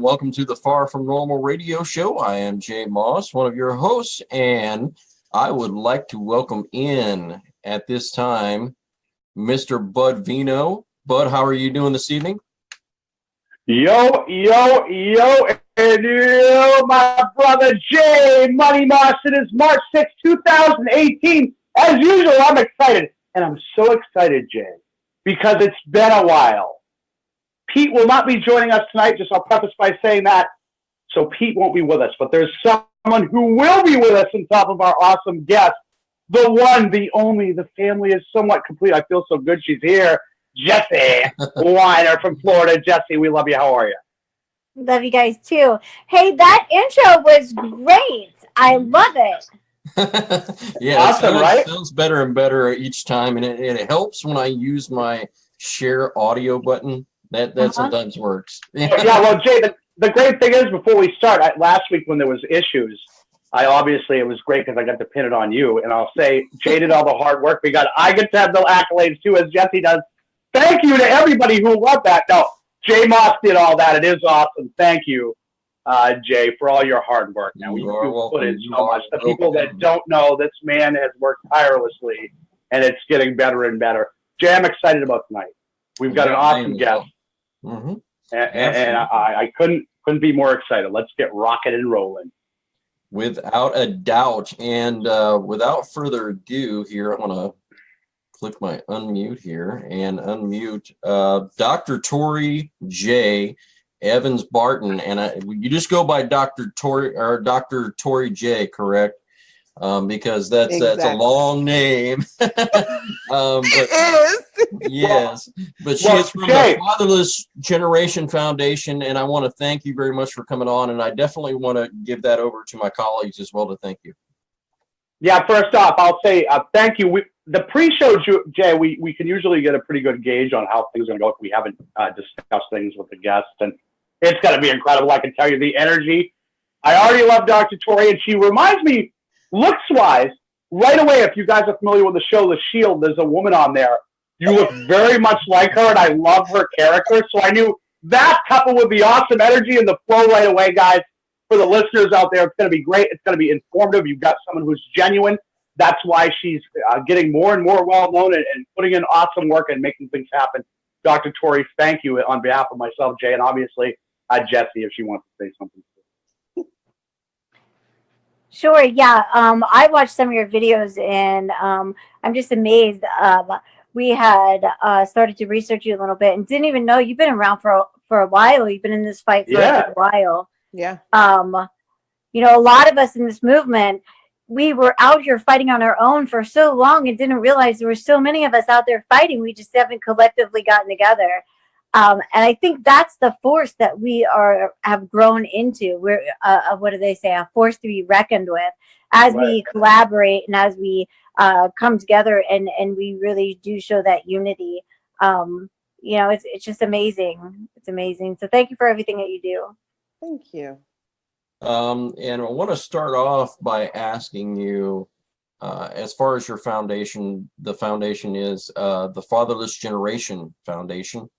welcome to the Far From Normal radio show. I am Jay Moss, one of your hosts, and I would like to welcome in at this time Mr. Bud Veno. Bud, how are you doing this evening? Yo, and yo, my brother Jay Money Moss. It is March 6, 2018. As usual, I'm excited, and I'm so excited, Jay, because it's been a while. Pete will not be joining us tonight, just I'll preface by saying that. So Pete won't be with us, but there's someone who will be with us on top of our awesome guest. The one, the only, the family is somewhat complete. I feel so good she's here. Jessie Weiner from Florida. Jessie, we love you. How are you? Love you guys too. Hey, that intro was great. I love it. Yeah, awesome, right? It sounds better and better each time, and it helps when I use my share audio button. That sometimes works. Yeah, well, Jay, the great thing is, before we start, last week when there was issues, it was great because I got to pin it on you, and I'll say Jay did all the hard work. I get to have the accolades too, as Jessie does. Thank you to everybody who loved that. No, Jay Moss did all that. It is awesome. Thank you, Jay, for all your hard work. Now, you put in so much. The people that don't know, this man has worked tirelessly, and it's getting better and better. Jay, I'm excited about tonight. We've got an awesome guest. Mm-hmm. And I couldn't be more excited. Let's get rocking and rolling. Without a doubt. And without further ado here, I'm going to click my unmute here and unmute Dr. Tori J. Evans Barton. And you just go by Dr. Tori J, correct? Because that's a long name. It is. Yes, but she is from the Fatherless Generation Foundation, and I want to thank you very much for coming on, and I definitely want to give that over to my colleagues as well to thank you. Yeah, first off, I'll say thank you. The pre-show, Jay, we can usually get a pretty good gauge on how things are going to go if we haven't discussed things with the guests, and it's going to be incredible. I can tell you the energy. I already love Dr. Tori, and she reminds me, looks-wise, right away, if you guys are familiar with the show The Shield, there's a woman on there. You look very much like her, and I love her character. So I knew that couple would be awesome energy and the flow right away, guys. For the listeners out there, it's going to be great. It's going to be informative. You've got someone who's genuine. That's why she's getting more and more well-known and putting in awesome work and making things happen. Dr. Tori, thank you on behalf of myself, Jay, and obviously Jessie, if she wants to say something. Sure, yeah. I watched some of your videos, and I'm just amazed. We had started to research you a little bit and didn't even know you've been around for a while. You've been in this fight for a while. Yeah. You know, a lot of us in this movement, we were out here fighting on our own for so long and didn't realize there were so many of us out there fighting. We just haven't collectively gotten together. And I think that's the force that we have grown into. We're, what do they say? A force to be reckoned with as we collaborate and as we come together and we really do show that unity. You know, it's just amazing. It's amazing. So thank you for everything that you do. Thank you. And I want to start off by asking you, as far as your foundation, the foundation is the Fatherless Generation Foundation.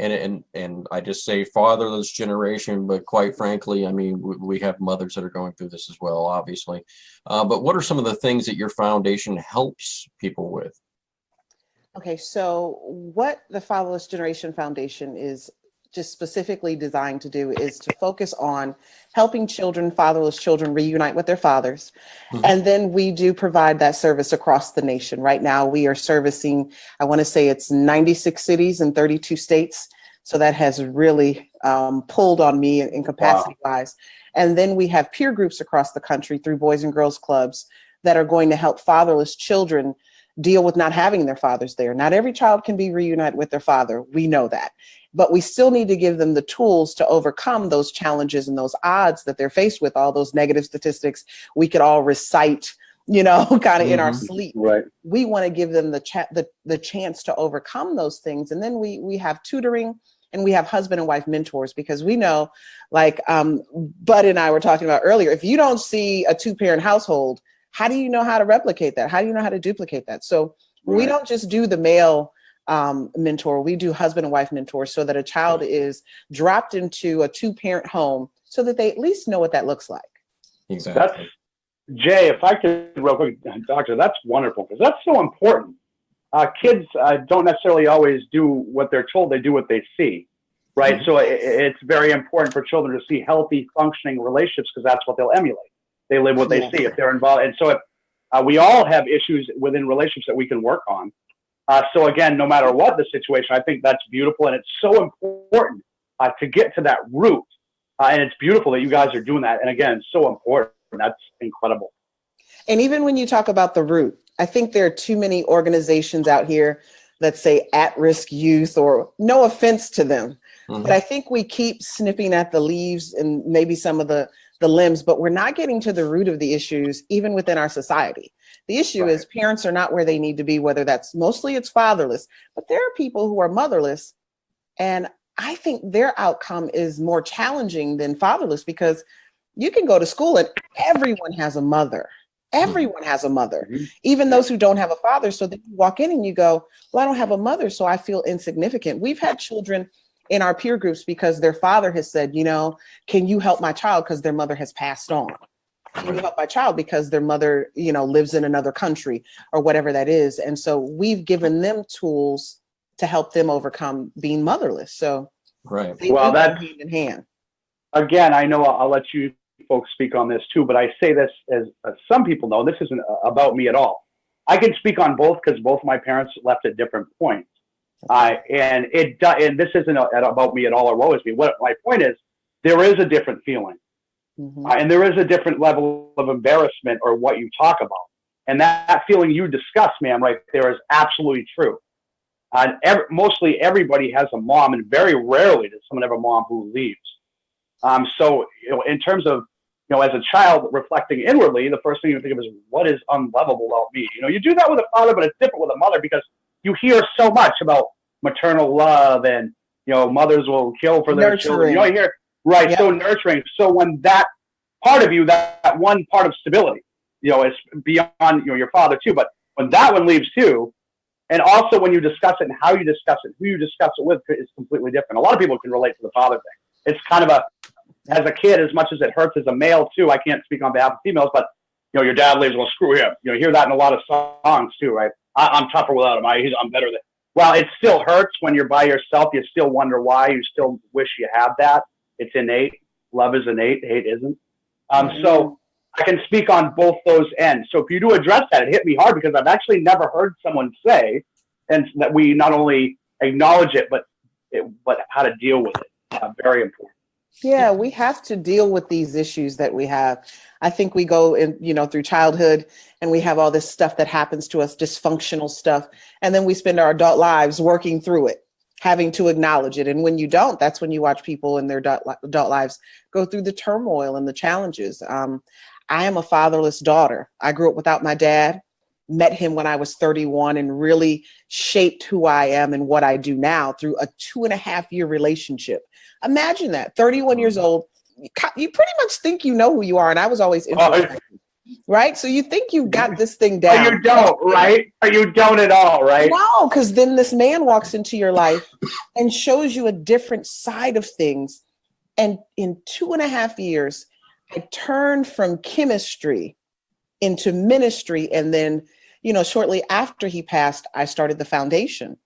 And I just say fatherless generation, but quite frankly, I mean, we have mothers that are going through this as well, obviously. But what are some of the things that your foundation helps people with? Okay, so what the Fatherless Generation Foundation is just specifically designed to do is to focus on helping children, fatherless children, reunite with their fathers. Mm-hmm. And then we do provide that service across the nation. Right now, we are servicing, I want to say it's 96 cities and 32 states. So that has really pulled on me in capacity-wise. And then we have peer groups across the country through Boys and Girls Clubs that are going to help fatherless children deal with not having their fathers there. Not every child can be reunited with their father. We know that. But we still need to give them the tools to overcome those challenges and those odds that they're faced with, all those negative statistics we could all recite, you know, kind of in our sleep. Right. We want to give them the chance to overcome those things. And then we have tutoring and we have husband and wife mentors, because we know, like Bud and I were talking about earlier, if you don't see a two-parent household, how do you know how to replicate that? How do you know how to duplicate that? So we don't just do the male mentor. We do husband and wife mentors so that a child is dropped into a 2-parent home so that they at least know what that looks like. Exactly. Jay, if I could real quick, Doctor, that's wonderful because that's so important. Kids don't necessarily always do what they're told; they do what they see, right? Mm-hmm. So it's very important for children to see healthy, functioning relationships because that's what they'll emulate. They live what they see if they're involved, and so if we all have issues within relationships that we can work on. So again, no matter what the situation, I think that's beautiful, and it's so important to get to that root. And it's beautiful that you guys are doing that. And again, it's so important. That's incredible. And even when you talk about the root, I think there are too many organizations out here that say at-risk youth, or no offense to them. Mm-hmm. But I think we keep snipping at the leaves and maybe some of the limbs, but we're not getting to the root of the issues, even within our society. The issue is parents are not where they need to be, whether that's mostly it's fatherless, but there are people who are motherless. And I think their outcome is more challenging than fatherless because you can go to school and everyone has a mother. Everyone has a mother, even those who don't have a father. So then you walk in and you go, well, I don't have a mother, so I feel insignificant. We've had children in our peer groups because their father has said, can you help my child because their mother has passed on? Can you help my child because their mother, lives in another country or whatever that is? And so we've given them tools to help them overcome being motherless. So well, that's hand in hand. Again, I know I'll let you folks speak on this too, but I say this as some people know, this isn't about me at all. I can speak on both because both my parents left at different points. And this isn't about me at all or woe is me. What my point is, there is a different feeling. Mm-hmm. And there is a different level of embarrassment or what you talk about. And that feeling you discuss, ma'am, right there is absolutely true. Mostly everybody has a mom, and very rarely does someone have a mom who leaves. So, in terms of, as a child reflecting inwardly, the first thing you think of is what is unlovable about me? You do that with a father, but it's different with a mother because you hear so much about maternal love and, mothers will kill for their children. You hear, so nurturing. So when that part of you, that one part of stability, is beyond, your father too, but when that one leaves too, and also when you discuss it and how you discuss it, who you discuss it with is completely different. A lot of people can relate to the father thing. It's kind of as a kid, as much as it hurts as a male too, I can't speak on behalf of females, but your dad leaves, well, screw him. You hear that in a lot of songs too, right? I'm tougher without him. I'm better than. Well, it still hurts when you're by yourself. You still wonder why. You still wish you had that. It's innate. Love is innate. Hate isn't. So I can speak on both those ends. So if you do address that, it hit me hard because I've actually never heard someone say, and that we not only acknowledge it, but how to deal with it. Very important. Yeah, we have to deal with these issues that we have. I think we go in, through childhood and we have all this stuff that happens to us, dysfunctional stuff. And then we spend our adult lives working through it, having to acknowledge it. And when you don't, that's when you watch people in their adult lives go through the turmoil and the challenges. I am a fatherless daughter. I grew up without my dad, met him when I was 31 and really shaped who I am and what I do now through a 2.5-year relationship. Imagine that, 31 years old, you pretty much think you know who you are. And I was always interested, right? So you think you got this thing down. Or you don't, right? Or you don't at all, right? No, because then this man walks into your life and shows you a different side of things. And in 2.5 years, I turned from chemistry into ministry. And then, shortly after he passed, I started the foundation.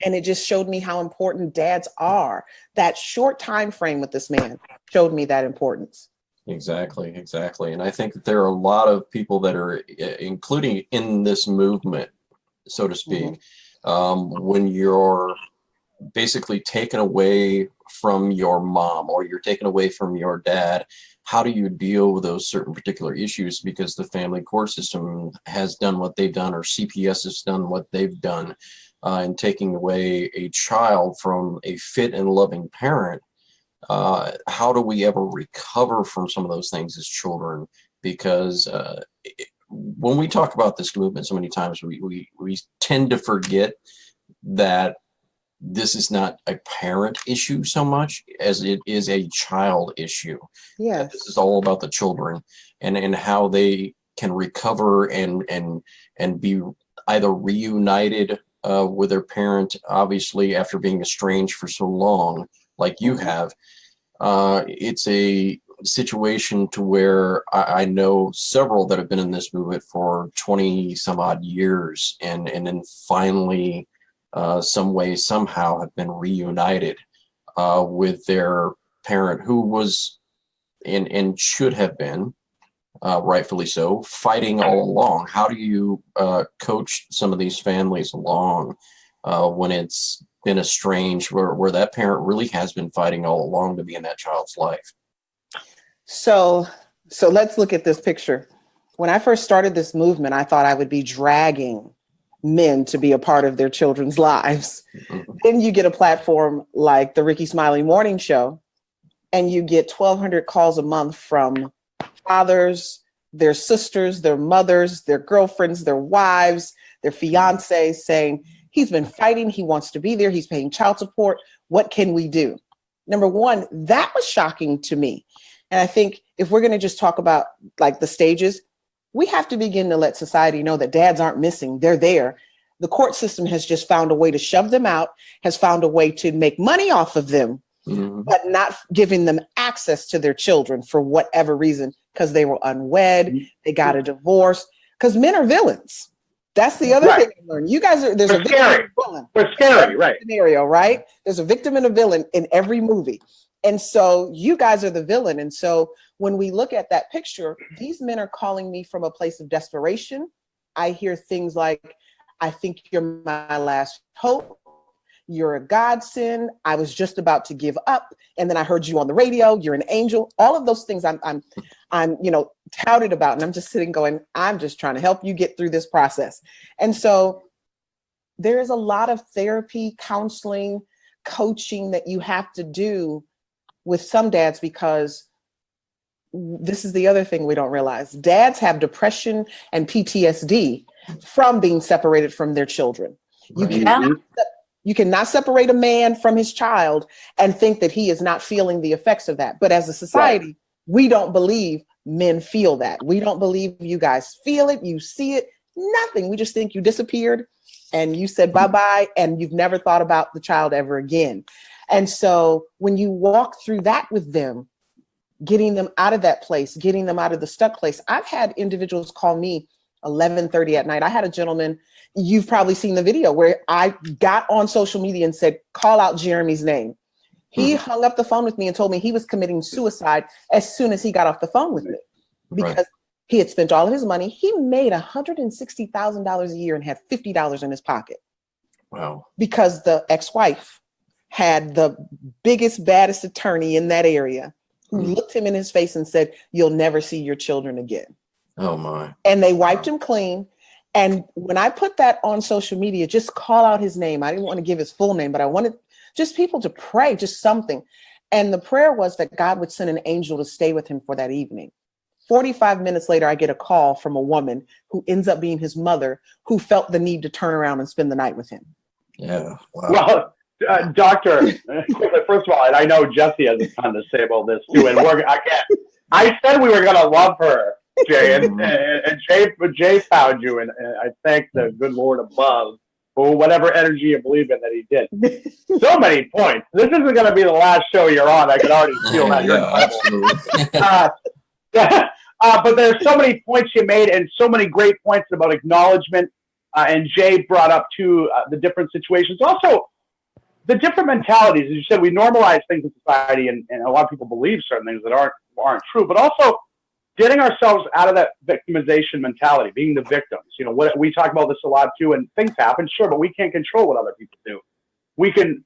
And it just showed me how important dads are. That short time frame with this man showed me that importance. Exactly. And I think that there are a lot of people that are including in this movement, so to speak, when you're basically taken away from your mom or you're taken away from your dad, how do you deal with those certain particular issues? Because the family court system has done what they've done, or CPS has done what they've done. And taking away a child from a fit and loving parent, how do we ever recover from some of those things as children? Because when we talk about this movement so many times, we tend to forget that this is not a parent issue so much as it is a child issue. Yes. This is all about the children and how they can recover and be either reunited with their parent, obviously after being estranged for so long, like you have. It's a situation to where I know several that have been in this movement for 20 some odd years, and then finally some way, somehow have been reunited with their parent who was and should have been, rightfully so, fighting all along. How do you coach some of these families along when it's been estranged, where that parent really has been fighting all along to be in that child's life? So let's look at this picture. When I first started this movement, I thought I would be dragging men to be a part of their children's lives. Mm-hmm. Then you get a platform like the Ricky Smiley Morning Show, and you get 1,200 calls a month from fathers, their sisters, their mothers, their girlfriends, their wives, their fiancés saying, he's been fighting, he wants to be there, he's paying child support, what can we do? Number one, that was shocking to me. And I think if we're going to just talk about like the stages, we have to begin to let society know that dads aren't missing, they're there. The court system has just found a way to shove them out, has found a way to make money off of them, but not giving them access to their children for whatever reason, because they were unwed, they got a divorce, because men are villains. That's the other thing I learned. You guys are, there's a victim and a villain. We're scary, right? Scenario, right? There's a victim and a villain in every movie. And so you guys are the villain. And so when we look at that picture, these men are calling me from a place of desperation. I hear things like, I think you're my last hope. You're a godsend. I was just about to give up. And then I heard you on the radio. You're an angel. All of those things I'm touted about. And I'm just sitting going, I'm just trying to help you get through this process. And so there is a lot of therapy, counseling, coaching that you have to do with some dads, because this is the other thing we don't realize. Dads have depression and PTSD from being separated from their children. You cannot separate a man from his child and think that he is not feeling the effects of that. But as a society, we don't believe men feel that. We don't believe you guys feel it. You see it, nothing. We just think you disappeared and you said bye-bye and you've never thought about the child ever again. And so when you walk through that with them, getting them out of that place, getting them out of the stuck place. I've had individuals call me 11:30 at night. I had a gentleman, you've probably seen the video, where I got on social media and said, call out Jeremy's name. He hung up the phone with me and told me he was committing suicide as soon as he got off the phone with me, because he had spent all of his money. He made $160,000 a year and had $50 in his pocket. Wow. Because the ex-wife had the biggest, baddest attorney in that area who looked him in his face and said, you'll never see your children again. Oh my. And they wiped him clean. And when I put that on social media, just call out his name. I didn't want to give his full name, but I wanted just people to pray, just something. And the prayer was that God would send an angel to stay with him for that evening. 45 minutes later, I get a call from a woman who ends up being his mother, who felt the need to turn around and spend the night with him. Yeah. Wow. Well, Doctor, first of all, and I know Jessie has a ton to say about this too. And I said we were going to love her, Jay, and Jay found you, and I thank the good Lord above for whatever energy you believe in that he did. So many points. This isn't going to be the last show you're on. I can already feel that. Absolutely. But there's so many points you made, and so many great points about acknowledgement. And Jay brought up too the different situations. Also, the different mentalities. As you said, we normalize things in society, and a lot of people believe certain things that aren't true. But also, getting ourselves out of that victimization mentality, being the victims. You know, what we talk about this a lot too, and things happen, sure, but we can't control what other people do. We can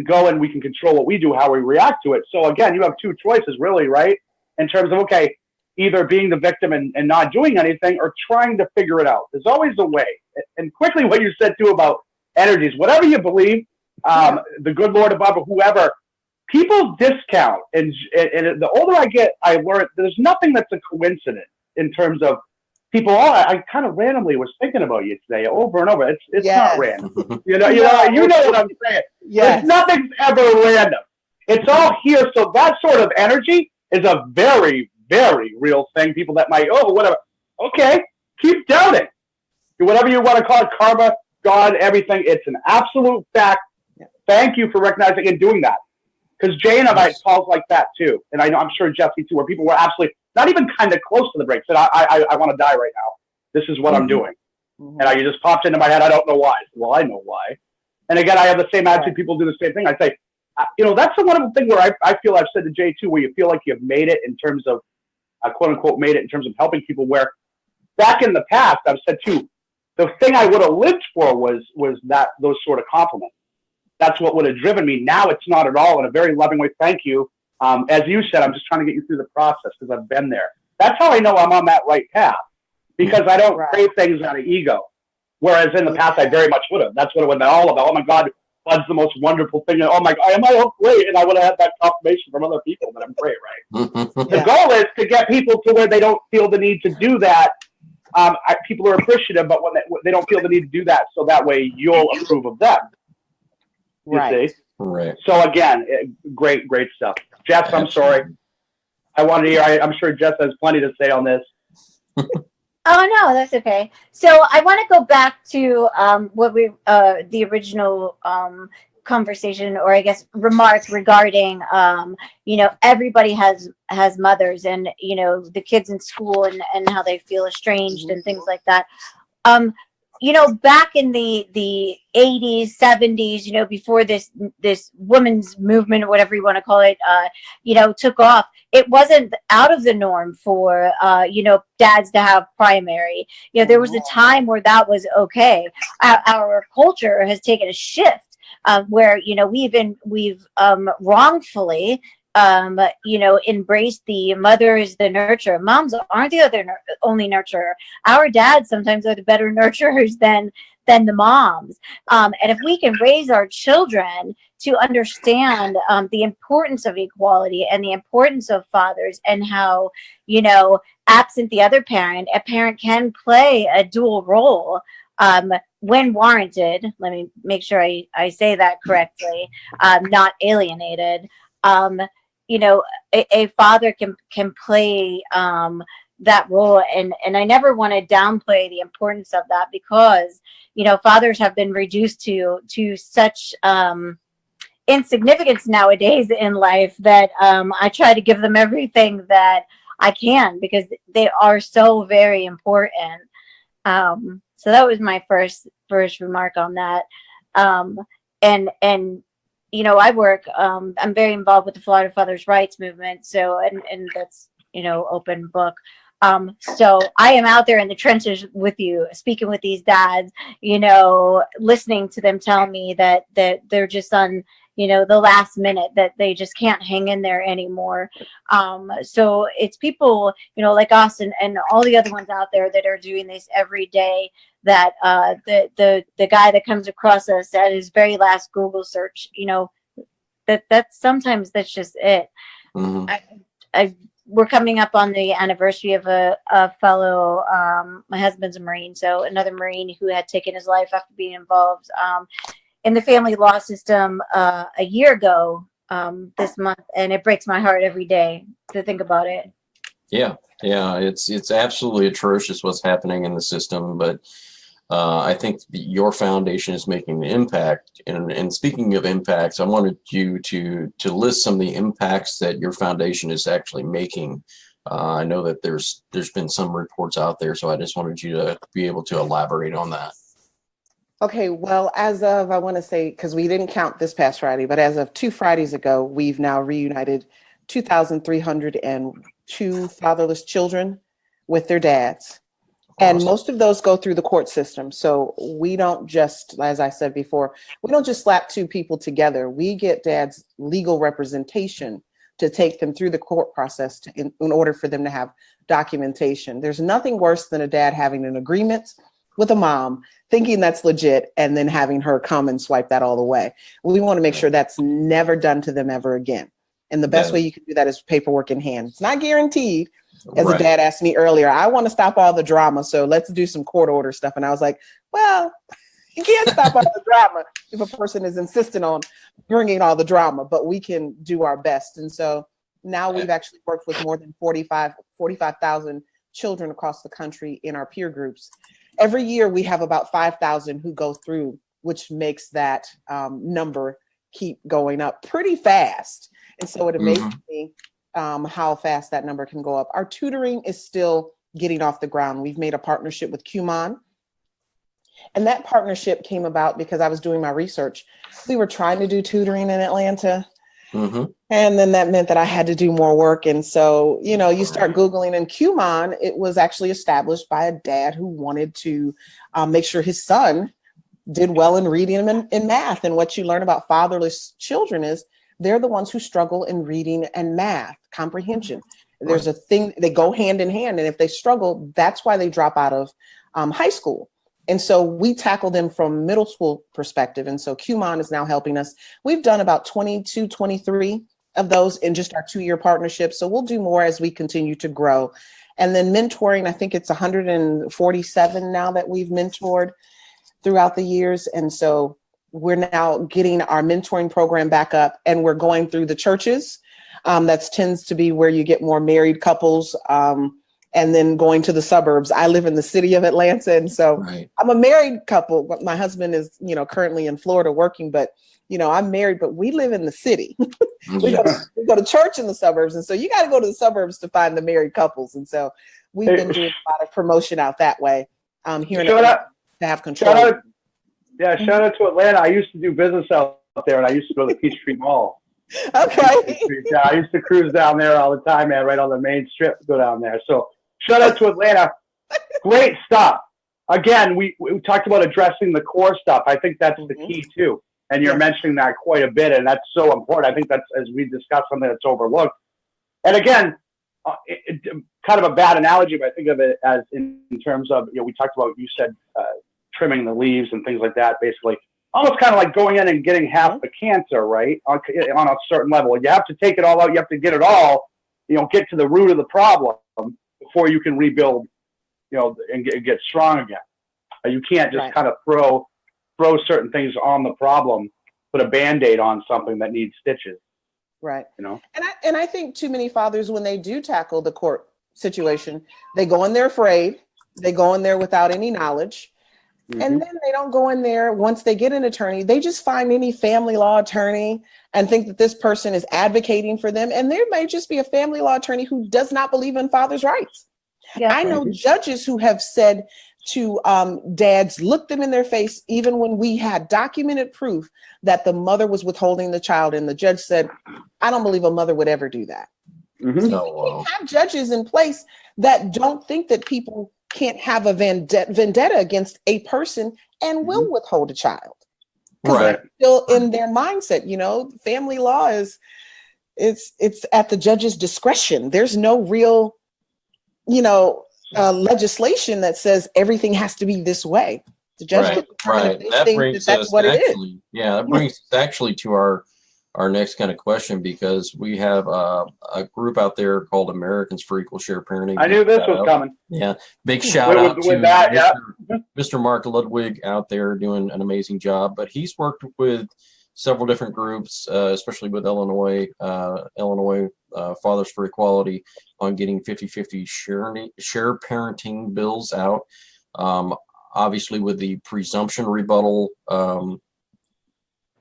go and we can control what we do, how we react to it. So again, you have two choices, really, right? In terms of, okay, either being the victim and not doing anything, or trying to figure it out. There's always a way. And quickly, what you said too about energies, whatever you believe, the good Lord above or whoever, people discount. And the older I get, I learn there's nothing that's a coincidence in terms of people. I kind of randomly was thinking about you today over and over. It's not random. You know what I'm saying. Yes. Nothing's ever random. It's all here. So that sort of energy is a very, very real thing. People that might, whatever. Okay, keep doubting. Whatever you want to call it, karma, God, everything. It's an absolute fact. Thank you for recognizing and doing that. Because Jay and I had calls like that too. And I'm sure Jessie too, where people were absolutely not even kind of close to the break, said, I want to die right now. This is what I'm doing. And it just popped into my head. I don't know why. Well, I know why. And again, I have the same attitude. People do the same thing. I say, that's the wonderful thing where I feel I've said to Jay too, where you feel like you've made it in terms of, quote unquote, made it in terms of helping people, where back in the past, I've said too, the thing I would have lived for was those sort of compliments. That's what would have driven me. Now it's not at all, in a very loving way. Thank you. As you said, I'm just trying to get you through the process because I've been there. That's how I know I'm on that right path, because I don't crave things out of ego. Whereas in the past, I very much would have. That's what it would have been all about. Oh my God, Bud's the most wonderful thing. Oh my God, am I great? And I would have had that confirmation from other people that I'm great, right? The goal is to get people to where they don't feel the need to do that. People are appreciative, but when they don't feel the need to do that, so that way you'll approve of them. You see? Right. So again, great stuff. Jess, I'm sorry. I wanted to hear. I'm sure Jess has plenty to say on this. Oh no, that's okay. So I want to go back to what the original conversation, or I guess remarks regarding everybody has mothers, and the kids in school and how they feel estranged and things like that. Back in the 80s, 70s, before this women's movement, or whatever you want to call it, took off, it wasn't out of the norm for, dads to have primary. There was a time where that was okay. Our culture has taken a shift where, we've wrongfully embrace the mother is the nurturer. Moms aren't the only nurturer. Our dads sometimes are the better nurturers than the moms. And if we can raise our children to understand the importance of equality and the importance of fathers, and how, absent the other parent, a parent can play a dual role when warranted. Let me make sure I say that correctly. Not alienated. A father can play that role, and I never want to downplay the importance of that, because fathers have been reduced to such insignificance nowadays in life that I try to give them everything that I can, because they are so very important. So that was my first remark on that. And I work, I'm very involved with the Florida Fathers' Rights movement. So, and that's, open book. So I am out there in the trenches with you, speaking with these dads, listening to them tell me that they're just on, the last minute, that they just can't hang in there anymore. So it's people, like us and all the other ones out there that are doing this every day, that the guy that comes across us at his very last Google search, that's sometimes that's just it. We're coming up on the anniversary of a fellow, my husband's a Marine, so another Marine who had taken his life after being involved in the family law system a year ago this month, and it breaks my heart every day to think about it. Yeah, it's absolutely atrocious what's happening in the system, but I think your foundation is making an impact. And speaking of impacts, I wanted you to list some of the impacts that your foundation is actually making. I know that there's been some reports out there, so I just wanted you to be able to elaborate on that. Okay, well, as of, I want to say, because we didn't count this past Friday, but as of 2 Fridays ago, we've now reunited 2,302 fatherless children with their dads. And Awesome. most of those go through the court system. So we don't just, as I said before, we don't just slap 2 people together. We get dads legal representation to take them through the court process in order for them to have documentation. There's nothing worse than a dad having an agreement with a mom, thinking that's legit, and then having her come and swipe that all away. We want to make sure that's never done to them ever again. And the best way you can do that is paperwork in hand. It's not guaranteed. As a dad asked me earlier, I want to stop all the drama, so let's do some court order stuff. And I was like, well, you can't stop all the drama if a person is insistent on bringing all the drama, but we can do our best. And so now we've actually worked with more than 45,000 children across the country in our peer groups. every year we have about 5,000 who go through, which makes that number keep going up pretty fast. And so it amazes me how fast that number can go up. Our tutoring is still getting off the ground. We've made a partnership with Kumon. And that partnership came about because I was doing my research. We were trying to do tutoring in Atlanta. And then that meant that I had to do more work. And so, you know, you start Googling, and Kumon, it was actually established by a dad who wanted to make sure his son did well in reading and in math. And what you learn about fatherless children is they're the ones who struggle in reading and math comprehension. There's a thing, they go hand in hand. And if they struggle, that's why they drop out of high school. And so we tackle them from middle school perspective. And so Kumon is now helping us. We've done about 22, 23 of those in just our 2-year partnership. So we'll do more as we continue to grow. And then mentoring, I think it's 147 now that we've mentored throughout the years. And so we're now getting our mentoring program back up, and we're going through the churches. That tends to be where you get more married couples, and then going to the suburbs. I live in the city of Atlanta, and so I'm a married couple. My husband is, you know, currently in Florida working, but, you know, I'm married, but we live in the city. we go to church in the suburbs, and so you got to go to the suburbs to find the married couples. And so we've been doing a lot of promotion out that way here in Atlanta to have control. Shout out to Atlanta. I used to do business out there, and I used to go to Peachtree Mall. Okay. Yeah, I used to cruise down there all the time, man, right on the main strip, go down there. So shout out to Atlanta. Great stuff. Again, we talked about addressing the core stuff. I think that's the key too. And you're mentioning that quite a bit, and that's so important. I think that's, as we discussed, something that's overlooked. And again, kind of a bad analogy, but I think of it as in terms of, you know, we talked about, you said trimming the leaves and things like that, basically. Almost kind of like going in and getting half the cancer, right? On a certain level. You have to take it all out. You have to get it all, you know, get to the root of the problem before you can rebuild, you know, and get strong again. You can't just kind of throw certain things on the problem, put a Band-Aid on something that needs stitches. Right. You know? And I think too many fathers, when they do tackle the court situation, they go in there afraid. They go in there without any knowledge. And then they don't go in there once they get an attorney. They just find any family law attorney and think that this person is advocating for them. And there may just be a family law attorney who does not believe in father's rights. Yeah. I know judges who have said to dads, look them in their face, even when we had documented proof that the mother was withholding the child. And the judge said, I don't believe a mother would ever do that. We have judges in place that don't think that people can't have a vendetta against a person and will withhold a child. They're still in their mindset, you know, family law is, it's at the judge's discretion. There's no real, you know, legislation that says everything has to be this way. The judge that brings us actually, that brings us actually to our next kind of question, because we have a group out there called Americans for Equal Share Parenting. I knew this was coming. Yeah, big shout out to Mr. Mark Ludwig out there doing an amazing job. But he's worked with several different groups, especially with Illinois Fathers for Equality, on getting 50-50 share parenting bills out. Obviously, with the presumption rebuttal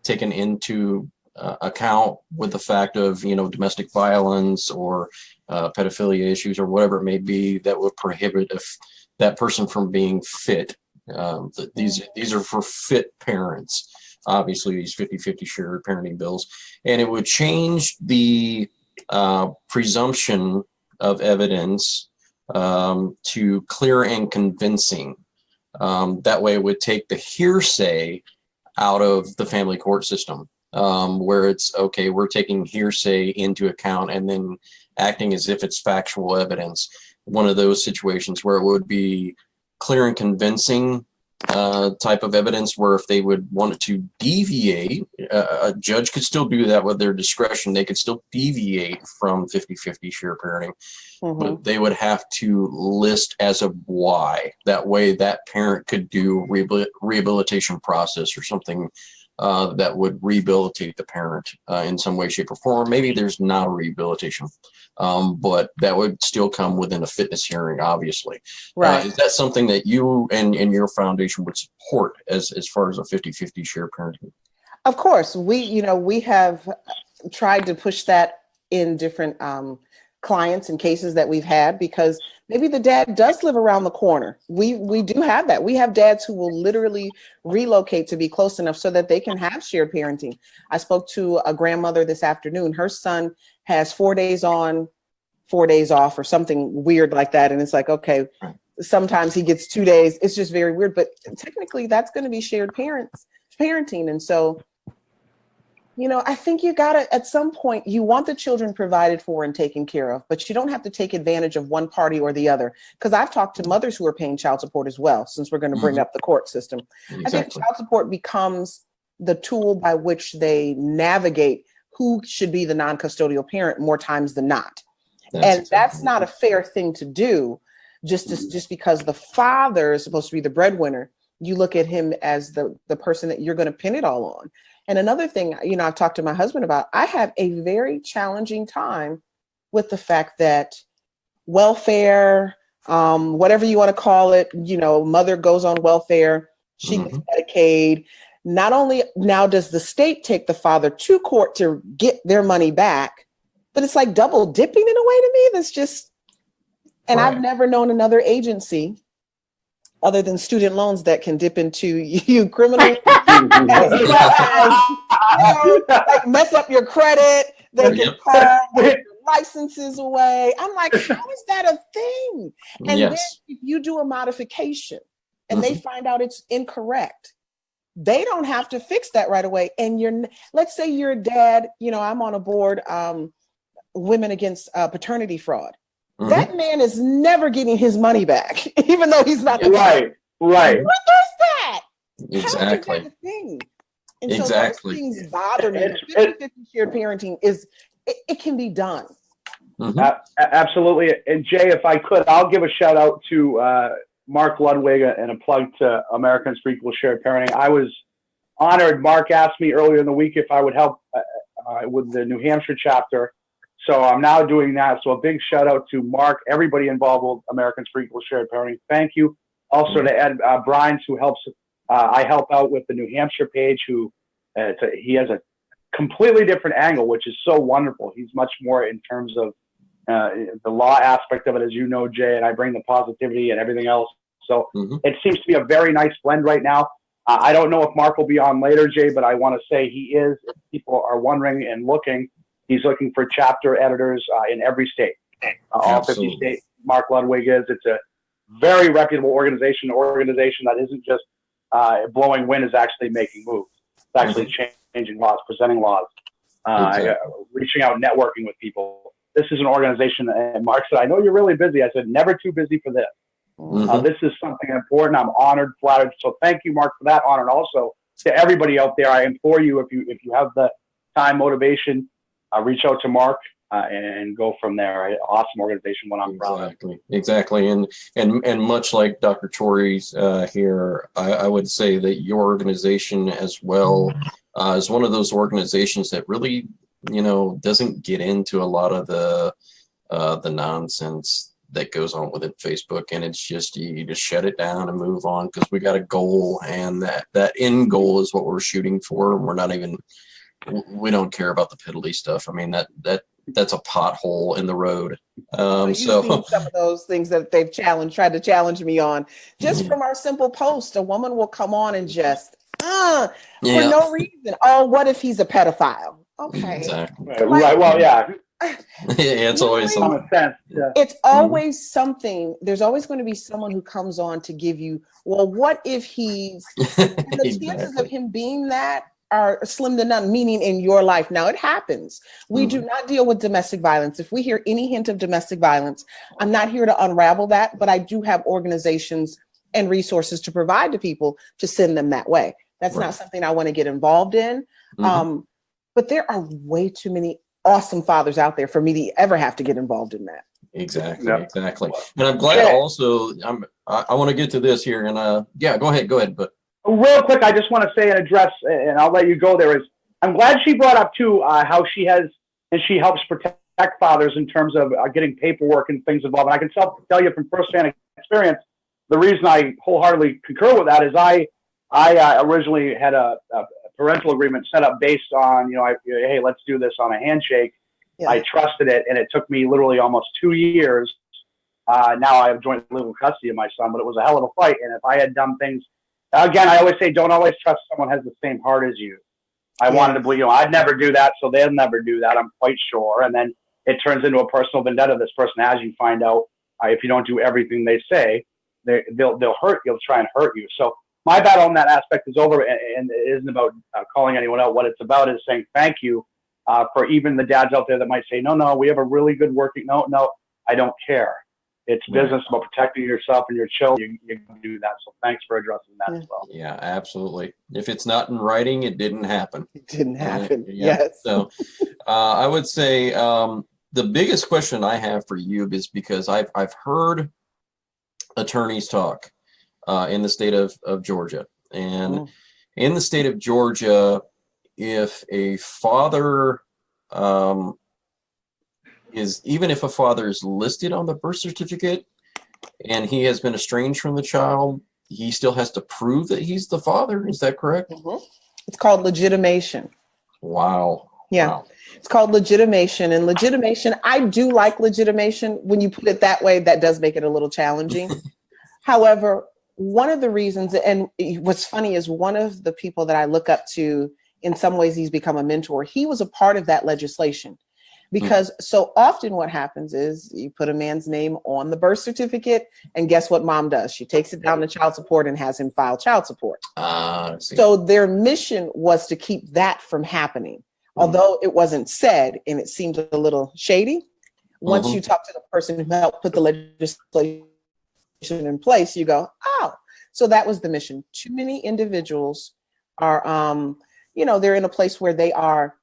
taken into account, with the fact of, you know, domestic violence or pedophilia issues or whatever it may be, that would prohibit that person from being fit. These are for fit parents. Obviously, these 50-50 share parenting bills, and it would change the presumption of evidence to clear and convincing. That way, it would take the hearsay out of the family court system. Where it's okay, we're taking hearsay into account and then acting as if it's factual evidence. One of those situations where it would be clear and convincing type of evidence, where if they would want to deviate, a judge could still do that with their discretion. They could still deviate from 50-50 share parenting, but they would have to list as of why. That way that parent could do rehabilitation process or something that would rehabilitate the parent in some way, shape, or form. Maybe there's not a rehabilitation, but that would still come within a fitness hearing, obviously. Right. Is that something that you and your foundation would support as far as a 50-50 shared parenting? Of course, we have tried to push that in different clients and cases that we've had, because maybe the dad does live around the corner. We do have that. We have dads who will literally relocate to be close enough so that they can have shared parenting. I spoke to a grandmother this afternoon. Her son has 4 days on, 4 days off, or something weird like that. And it's like, okay, sometimes he gets 2 days. It's just very weird. But technically, that's going to be shared parenting. And so, I think you gotta, at some point, you want the children provided for and taken care of, but you don't have to take advantage of one party or the other. Because I've talked to mothers who are paying child support as well, since we're going to bring up the court system. Exactly. I think child support becomes the tool by which they navigate who should be the non-custodial parent more times than not. That's not a fair thing to do, just because the father is supposed to be the breadwinner. You look at him as the person that you're going to pin it all on. And another thing, I've talked to my husband about, I have a very challenging time with the fact that welfare, whatever you want to call it, mother goes on welfare, she gets Medicaid. Not only now does the state take the father to court to get their money back, but it's like double dipping in a way to me. That's just, and I've never known another agency other than student loans that can dip into you criminally, like mess up your credit. They can call your licenses away. I'm like, how is that a thing? And then if you do a modification and they find out it's incorrect, they don't have to fix that right away. And let's say you're a dad, I'm on a board, Women Against Paternity Fraud. That man is never getting his money back, even though he's not. Right. What is that? Exactly. How is that a thing? And so those things bother me. 50-50 shared parenting it can be done. Absolutely. And Jay, if I could, I'll give a shout out to Mark Ludwig and a plug to Americans for Equal Shared Parenting. I was honored. Mark asked me earlier in the week if I would help with the New Hampshire chapter. So I'm now doing that. So a big shout out to Mark, everybody involved with Americans for Equal Shared Parenting. Thank you. Also to Ed Brines, who helps. I help out with the New Hampshire page. He has a completely different angle, which is so wonderful. He's much more in terms of the law aspect of it, as you know, Jay, and I bring the positivity and everything else. So it seems to be a very nice blend right now. I don't know if Mark will be on later, Jay, but I want to say he is. If people are wondering and looking, he's looking for chapter editors in every state, all 50 states. Mark Ludwig is. It's a very reputable organization that isn't just blowing wind, is actually making moves. It's actually changing laws, presenting laws, reaching out, networking with people. This is an organization, and Mark said, I know you're really busy. I said, never too busy for this. This is something important. I'm honored, flattered. So thank you, Mark, for that honor. And also to everybody out there, I implore you, if you have the time, motivation, reach out to Mark and go from there. Right? Awesome organization when I'm proud. Exactly. And much like Dr. Tori's here, I would say that your organization as well is one of those organizations that really, doesn't get into a lot of the nonsense that goes on within Facebook. And it's just, you just shut it down and move on, because we got a goal, and that end goal is what we're shooting for. We don't care about the piddly stuff. I mean, that's a pothole in the road. You've seen some of those things that they've tried to challenge me on. Just from our simple post, a woman will come on and just for no reason. Oh, what if he's a pedophile? Okay. Exactly. Right. Well, yeah. It's always common sense. Yeah. It's always something. There's always going to be someone who comes on to give you, well, what if he's, and the chances of him being that are slim to none, meaning in your life. Now it happens. We do not deal with domestic violence. If we hear any hint of domestic violence, I'm not here to unravel that, but I do have organizations and resources to provide to people to send them that way. That's not something I want to get involved in. But there are way too many awesome fathers out there for me to ever have to get involved in that. Exactly. And I'm glad also, I want to get to this here, and go ahead, but. real quick, I just want to say and address, and I'll let you go there, is I'm glad she brought up too how she has, and she helps protect fathers in terms of getting paperwork and things involved. And I can tell you from firsthand experience, the reason I wholeheartedly concur with that is I originally had a parental agreement set up based on, hey, let's do this on a handshake. Yeah. I trusted it, and it took me literally almost 2 years. Now I have joint legal custody of my son, but it was a hell of a fight. And if I had done things, again, I always say, don't always trust someone has the same heart as you. I wanted to believe, I'd never do that, so they'll never do that, I'm quite sure. And then it turns into a personal vendetta this person has. You find out if you don't do everything they say, they'll hurt you, they'll try and hurt you. So my battle on that aspect is over, and it isn't about calling anyone out. What it's about is saying thank you for even the dads out there that might say, no, we have a really good working, no, I don't care. It's business about protecting yourself and your children. You can do that. So thanks for addressing that as well. Yeah, absolutely. If it's not in writing, it didn't happen. It didn't happen. Yes. So I would say the biggest question I have for you is because I've heard attorneys talk in the state of Georgia. And in the state of Georgia, if a father even if a father is listed on the birth certificate and he has been estranged from the child, he still has to prove that he's the father. Is that correct? Mm-hmm. It's called legitimation. Wow. Yeah. Wow. It's called legitimation. And legitimation, I do like legitimation. When you put it that way, that does make it a little challenging. However, one of the reasons, and what's funny is one of the people that I look up to, in some ways, he's become a mentor. He was a part of that legislation. Because so often what happens is you put a man's name on the birth certificate, and guess what mom does? She takes it down to child support and has him file child support. So their mission was to keep that from happening. Although it wasn't said and it seemed a little shady, once you talk to the person who helped put the legislation in place, you go, oh, so that was the mission. Too many individuals are, they're in a place where they are,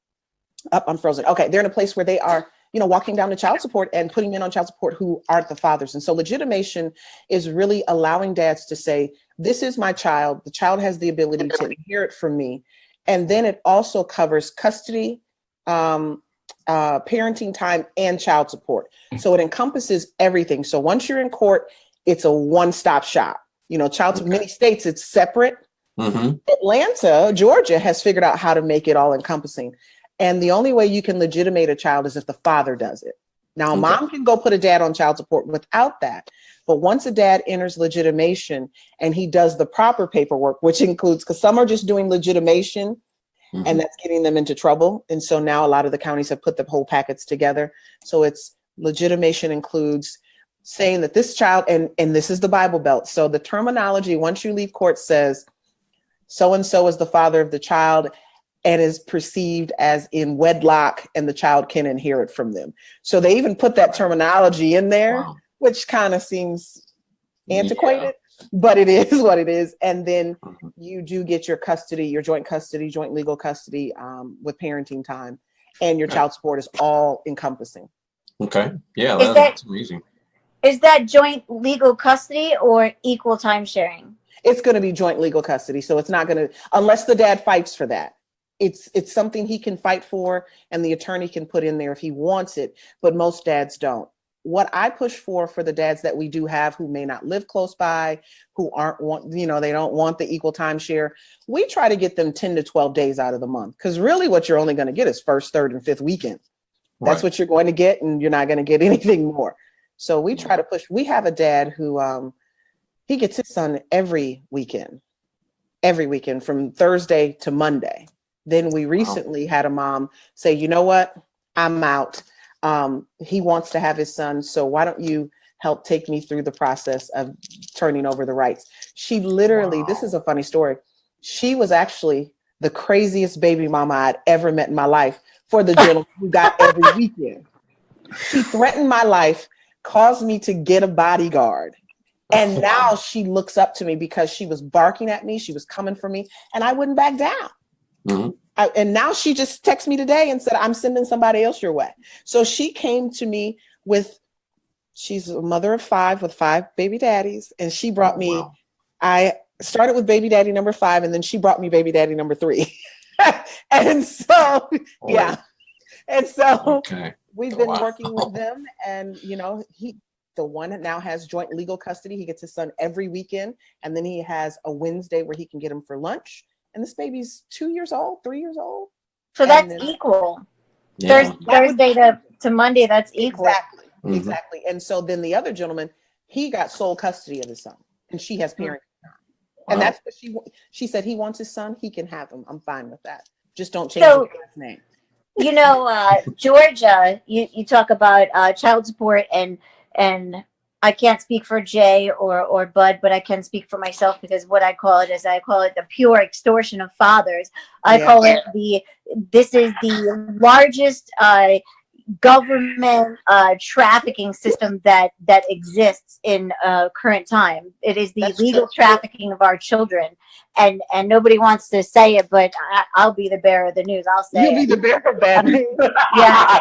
I'm frozen. Okay, they're in a place where they are, walking down to child support and putting men on child support who aren't the fathers. And so legitimation is really allowing dads to say, this is my child. The child has the ability to inherit from me. And then it also covers custody, parenting time, and child support. So it encompasses everything. So once you're in court, it's a one-stop shop. Child support, many states, it's separate. Atlanta, Georgia has figured out how to make it all encompassing. And the only way you can legitimate a child is if the father does it. Now, mom can go put a dad on child support without that. But once a dad enters legitimation and he does the proper paperwork, which includes, because some are just doing legitimation and that's getting them into trouble. And so now a lot of the counties have put the whole packets together. So it's legitimation includes saying that this child, and this is the Bible Belt. So the terminology, once you leave court, says so-and-so is the father of the child and is perceived as in wedlock, and the child can inherit from them. So they even put that terminology in there, which kind of seems antiquated, but it is what it is. And then you do get your custody, your joint legal custody with parenting time, and your child support is all encompassing. Okay. Yeah, that's amazing. Is that joint legal custody or equal time sharing? It's going to be joint legal custody. So it's not going to, unless the dad fights for that. It's something he can fight for, and the attorney can put in there if he wants it, but most dads don't. What I push for the dads that we do have who may not live close by, who they don't want the equal time share, we try to get them 10 to 12 days out of the month, because really what you're only going to get is first, third, and fifth weekend. That's what you're going to get, and you're not going to get anything more. So we try to push. We have a dad who he gets his son every weekend from Thursday to Monday. Then we recently had a mom say, you know what, I'm out. He wants to have his son. So why don't you help take me through the process of turning over the rights? She literally, this is a funny story. She was actually the craziest baby mama I'd ever met in my life for the gentleman who got every weekend. She threatened my life, caused me to get a bodyguard. And now she looks up to me because she was barking at me. She was coming for me, and I wouldn't back down. And now she just texted me today and said, I'm sending somebody else your way. So she came to me she's a mother of 5 with 5 baby daddies. And she brought me, I started with baby daddy number 5, and then she brought me baby daddy number 3. And so, yeah. And so we've been working with them, and, you know, the one now has joint legal custody. He gets his son every weekend, and then he has a Wednesday where he can get him for lunch. And this baby's 2 years old, 3 years old. So that's equal. Yeah. Thursday to Monday, that's equal. Exactly. Mm-hmm. Exactly. And so then the other gentleman, he got sole custody of his son, and she has parenting time. Wow. And that's what she said, he wants his son, he can have him. I'm fine with that. Just don't change his last name. You know, Georgia, you talk about child support, and I can't speak for Jay or Bud, but I can speak for myself, because what I call it is the pure extortion of fathers. I call it this is the largest government trafficking system that exists in current time. It is the legal trafficking of our children, and nobody wants to say it, but I'll be the bearer of the news. I'll say you'll be the bearer of bad news. Yeah.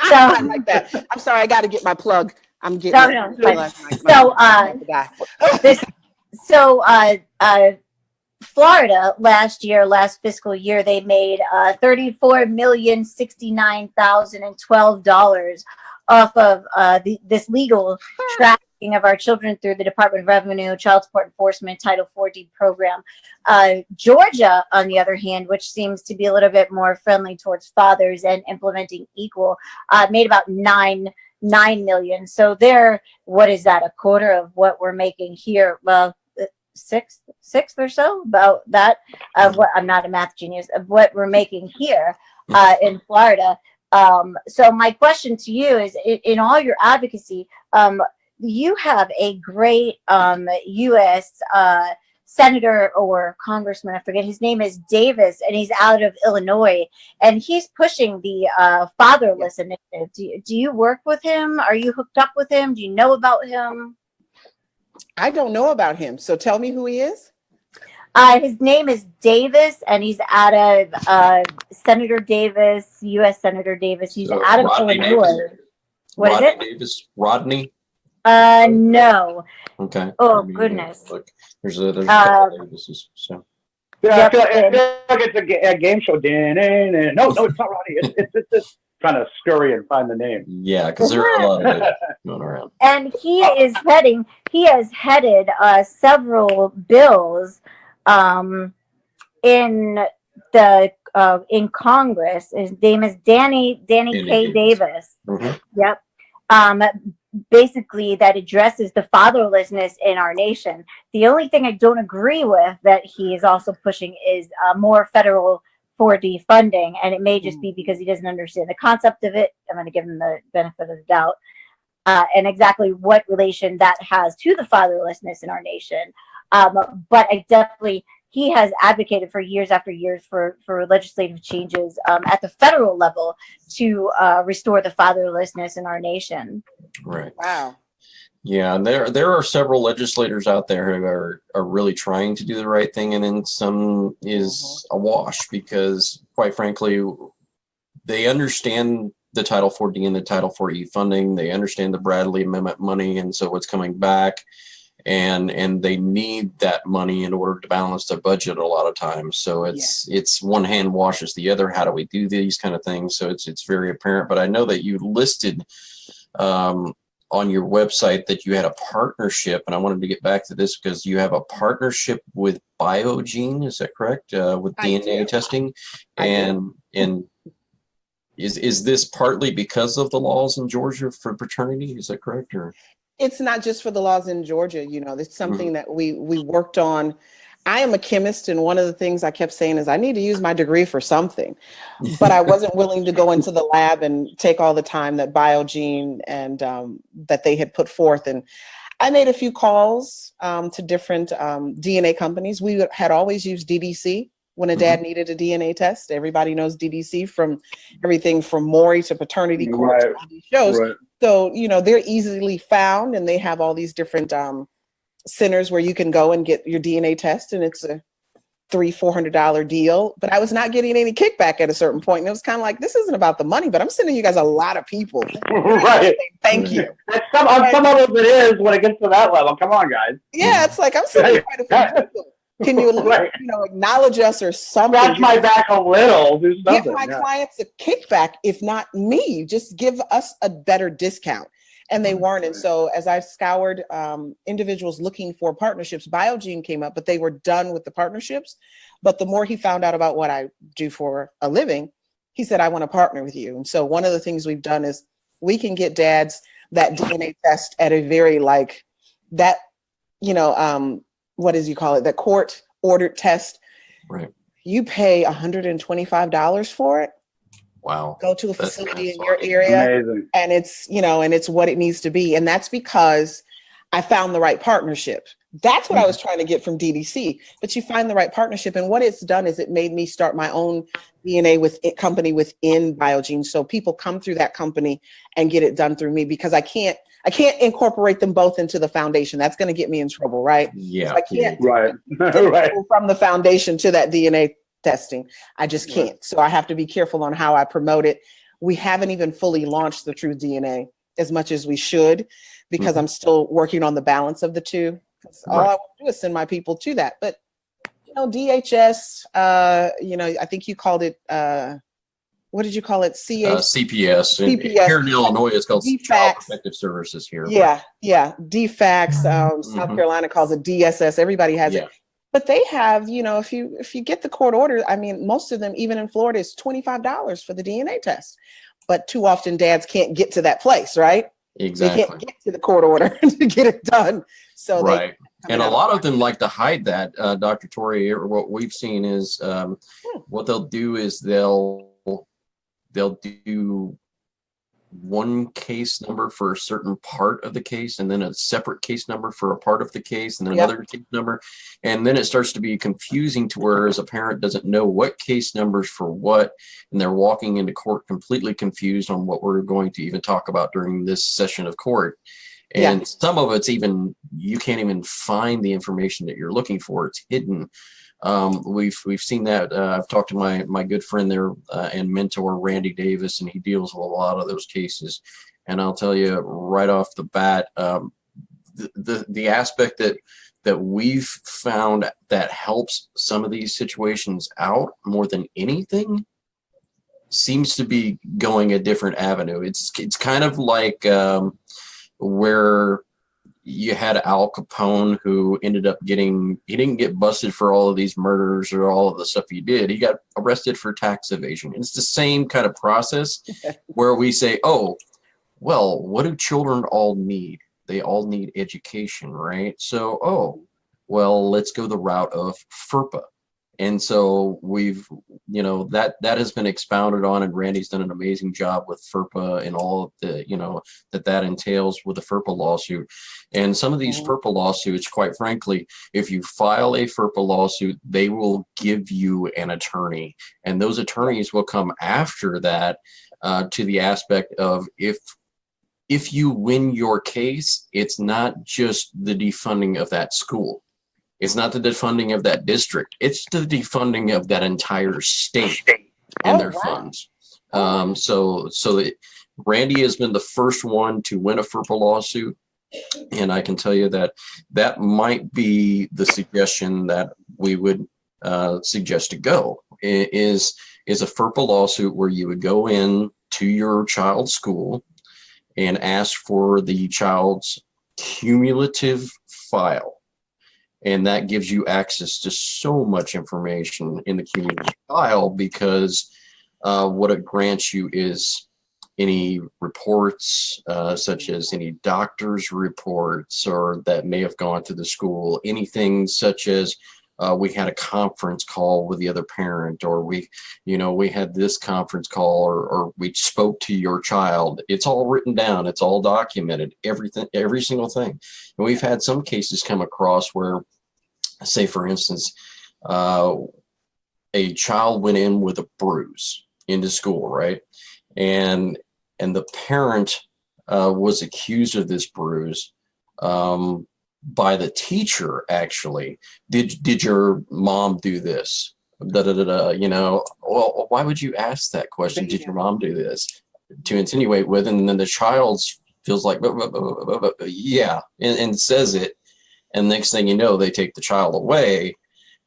So I like that. I'm sorry, I got to get my plug. I'm getting Florida last fiscal year, they made $34,069,012 off of this legal trafficking of our children through the Department of Revenue, Child Support Enforcement, Title 4D program. Georgia, on the other hand, which seems to be a little bit more friendly towards fathers and implementing equal, made about 9 million. So what is that, a quarter of what we're making here? Well, sixth or so, about that, of what, I'm not a math genius, of what we're making here in Florida. So my question to you is, in all your advocacy, you have a great U.S. Senator or Congressman, I forget, his name is Davis, and he's out of Illinois, and he's pushing the Fatherless Initiative. Do you work with him? Are you hooked up with him? Do you know about him? I don't know about him, so tell me who he is. His name is Davis, and he's out of Senator Davis, U.S. Senator Davis. He's out of Illinois. What is it? Davis, Rodney? No. Okay. Oh, goodness. Look, there's a couple of Davises, so. Yeah, I feel like it's a game show. No, it's not Rodney. It's just trying to scurry and find the name. Yeah, because there are a lot of it going around. And he has headed several bills in Congress. His name is Danny K. Davis. Mm-hmm. Yep. Basically, that addresses the fatherlessness in our nation. The only thing I don't agree with that he is also pushing is more federal 4D funding, and it may just be because he doesn't understand the concept of it. I'm going to give him the benefit of the doubt, and exactly what relation that has to the fatherlessness in our nation. But he has advocated for years after years for legislative changes at the federal level to restore the fatherlessness in our nation. Right. Wow. Yeah, and there are several legislators out there who are really trying to do the right thing, and then some is awash because, quite frankly, they understand the Title 4D and the Title 4E funding. They understand the Bradley Amendment money, and so what's coming back, and they need that money in order to balance their budget a lot of times. So it's one hand washes the other. How do we do these kind of things? So it's very apparent. But I know that you listed on your website that you had a partnership, and I wanted to get back to this because you have a partnership with Biogene. Is that correct? With DNA testing, and is this partly because of the laws in Georgia for paternity? Is that correct? Or it's not just for the laws in Georgia. You know, it's something that we worked on. I am a chemist, and one of the things I kept saying is I need to use my degree for something, but I wasn't willing to go into the lab and take all the time that Biogene and that they had put forth. And I made a few calls to different DNA companies. We had always used DDC when a dad needed a DNA test. Everybody knows DDC, from everything from Maury to Paternity Court to all these shows. Right. So, you know, they're easily found, and they have all these different centers where you can go and get your DNA test, and it's a $300-400 deal. But I was not getting any kickback at a certain point, and it was kind of like, this isn't about the money, but I'm sending you guys a lot of people. Right. Thank you. Some of it is when it gets to that level. Come on, guys. Yeah, it's like I'm sending quite a few people. Can you, Right. acknowledge us or something? Scratch my back a little. Do Give something. my clients a kickback, if not me. Just give us a better discount. And they weren't. And so as I scoured individuals looking for partnerships, Biogene came up, but they were done with the partnerships. But the more he found out about what I do for a living, he said, I want to partner with you. And so one of the things we've done is we can get dads that DNA test at a very what does you call it? The court ordered test. Right. You pay $125 for it. Wow. Go to a facility in your area. Amazing. And it's, and it's what it needs to be. And that's because I found the right partnership. That's what I was trying to get from DDC, but you find the right partnership. And what it's done is it made me start my own DNA company within Biogene. So people come through that company and get it done through me, because I can't incorporate them both into the foundation. That's going to get me in trouble, right? Yeah. So I can't Right. right. From the foundation to that DNA testing. I just can't. So I have to be careful on how I promote it. We haven't even fully launched the True DNA as much as we should, because I'm still working on the balance of the two. All I want to do is send my people to that. But, DHS, I think you called it, what did you call it? CPS. CPS. Here in Illinois, it's called Child Protective Services here. Yeah. DFACS. South Carolina calls it DSS. Everybody has it. But they have, if you get the court order, I mean, most of them, even in Florida, is $25 for the DNA test. But too often dads can't get to that place, right? Exactly. They can't get to the court order to get it done. So right. And a lot of them like to hide that, Dr. Tori. What we've seen is what they'll do is they'll do one case number for a certain part of the case, and then a separate case number for a part of the case, and then another case number. And then it starts to be confusing to where as a parent doesn't know what case numbers for what, and they're walking into court completely confused on what we're going to even talk about during this session of court. And some of it's even, you can't even find the information that you're looking for. It's hidden. We've seen that. I've talked to my good friend there and mentor, Randy Davis, and he deals with a lot of those cases. And I'll tell you right off the bat, the aspect that we've found that helps some of these situations out more than anything seems to be going a different avenue. It's kind of like where you had Al Capone, who ended up he didn't get busted for all of these murders or all of the stuff he did. He got arrested for tax evasion. It's the same kind of process where we say, oh, well, what do children all need? They all need education, right? So, oh, well, let's go the route of FERPA. And so we've, that has been expounded on, and Randy's done an amazing job with FERPA and all of the, that entails with the FERPA lawsuit. And some of these FERPA lawsuits, quite frankly, if you file a FERPA lawsuit, they will give you an attorney, and those attorneys will come after that to the aspect of if you win your case, it's not just the defunding of that school. It's not the defunding of that district. It's the defunding of that entire state and their funds. So Randy has been the first one to win a FERPA lawsuit. And I can tell you that might be the suggestion that we would suggest to go is a FERPA lawsuit where you would go in to your child's school and ask for the child's cumulative file. And that gives you access to so much information in the cumulative file, because what it grants you is any reports, such as any doctor's reports or that may have gone to the school, anything such as we had a conference call with the other parent, or we had this conference call, or we spoke to your child. It's all written down. It's all documented, everything, every single thing. And we've had some cases come across where, say, for instance, a child went in with a bruise into school, right? And the parent was accused of this bruise by the teacher, actually. Did your mom do this? Well, why would you ask that question? Did your mom do this? To insinuate with, and then the child feels like, yeah, and says it. And next thing you know, they take the child away.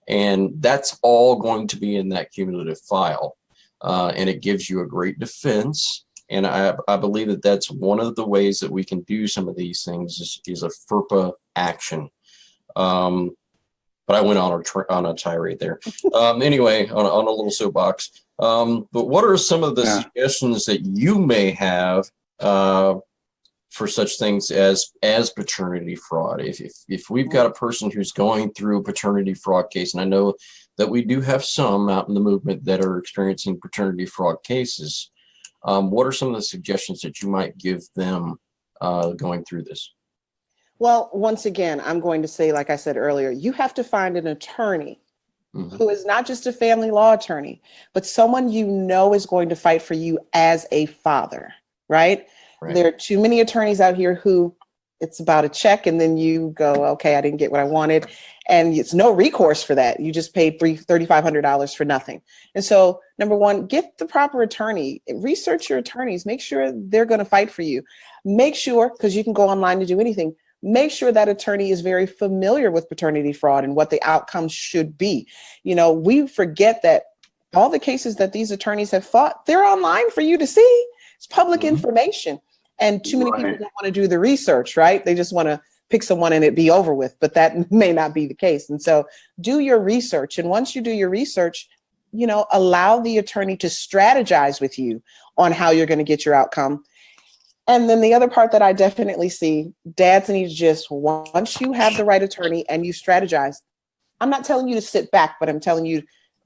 And that's all going to be in that cumulative file. And it gives you a great defense. And I believe that that's one of the ways that we can do some of these things is a FERPA action. But I went on a tirade there. Anyway, on a little soapbox. But what are some of the suggestions that you may have for such things as paternity fraud? If we've got a person who's going through a paternity fraud case, and I know that we do have some out in the movement that are experiencing paternity fraud cases, what are some of the suggestions that you might give them going through this? Well, once again, I'm going to say, like I said earlier, you have to find an attorney who is not just a family law attorney, but someone you know is going to fight for you as a father, right? There are too many attorneys out here who it's about a check and then you go, okay, I didn't get what I wanted. And it's no recourse for that. You just paid $3,500 for nothing. And so, number one, get the proper attorney, research your attorneys, make sure they're going to fight for you. Make sure, because you can go online to do anything, make sure that attorney is very familiar with paternity fraud and what the outcomes should be. You know, we forget that all the cases that these attorneys have fought, they're online for you to see. It's public information. And too many people don't want to do the research, right? They just want to pick someone and it be over with, but that may not be the case. And so do your research. And once you do your research, you know, allow the attorney to strategize with you on how you're going to get your outcome. And then the other part that I definitely see, dads need to just, once you have the right attorney and you strategize, I'm not telling you to sit back, but I'm telling you,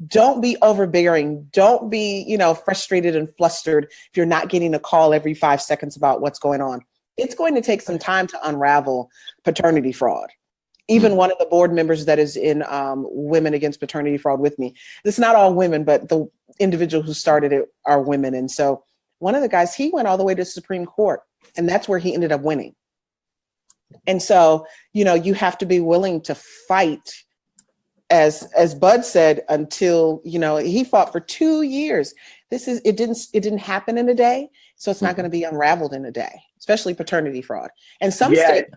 don't be overbearing. Don't be, you know, frustrated and flustered if you're not getting a call every 5 seconds about what's going on. It's going to take some time to unravel paternity fraud. Even one of the board members that is in Women Against Paternity Fraud with me, it's not all women, but the individual who started it are women. And so one of the guys, he went all the way to the Supreme Court, and that's where he ended up winning. And so, you know, you have to be willing to fight, as Bud said, until, you know, he fought for 2 years. It didn't happen in a day, so it's not going to be unraveled in a day, especially paternity fraud. And some states,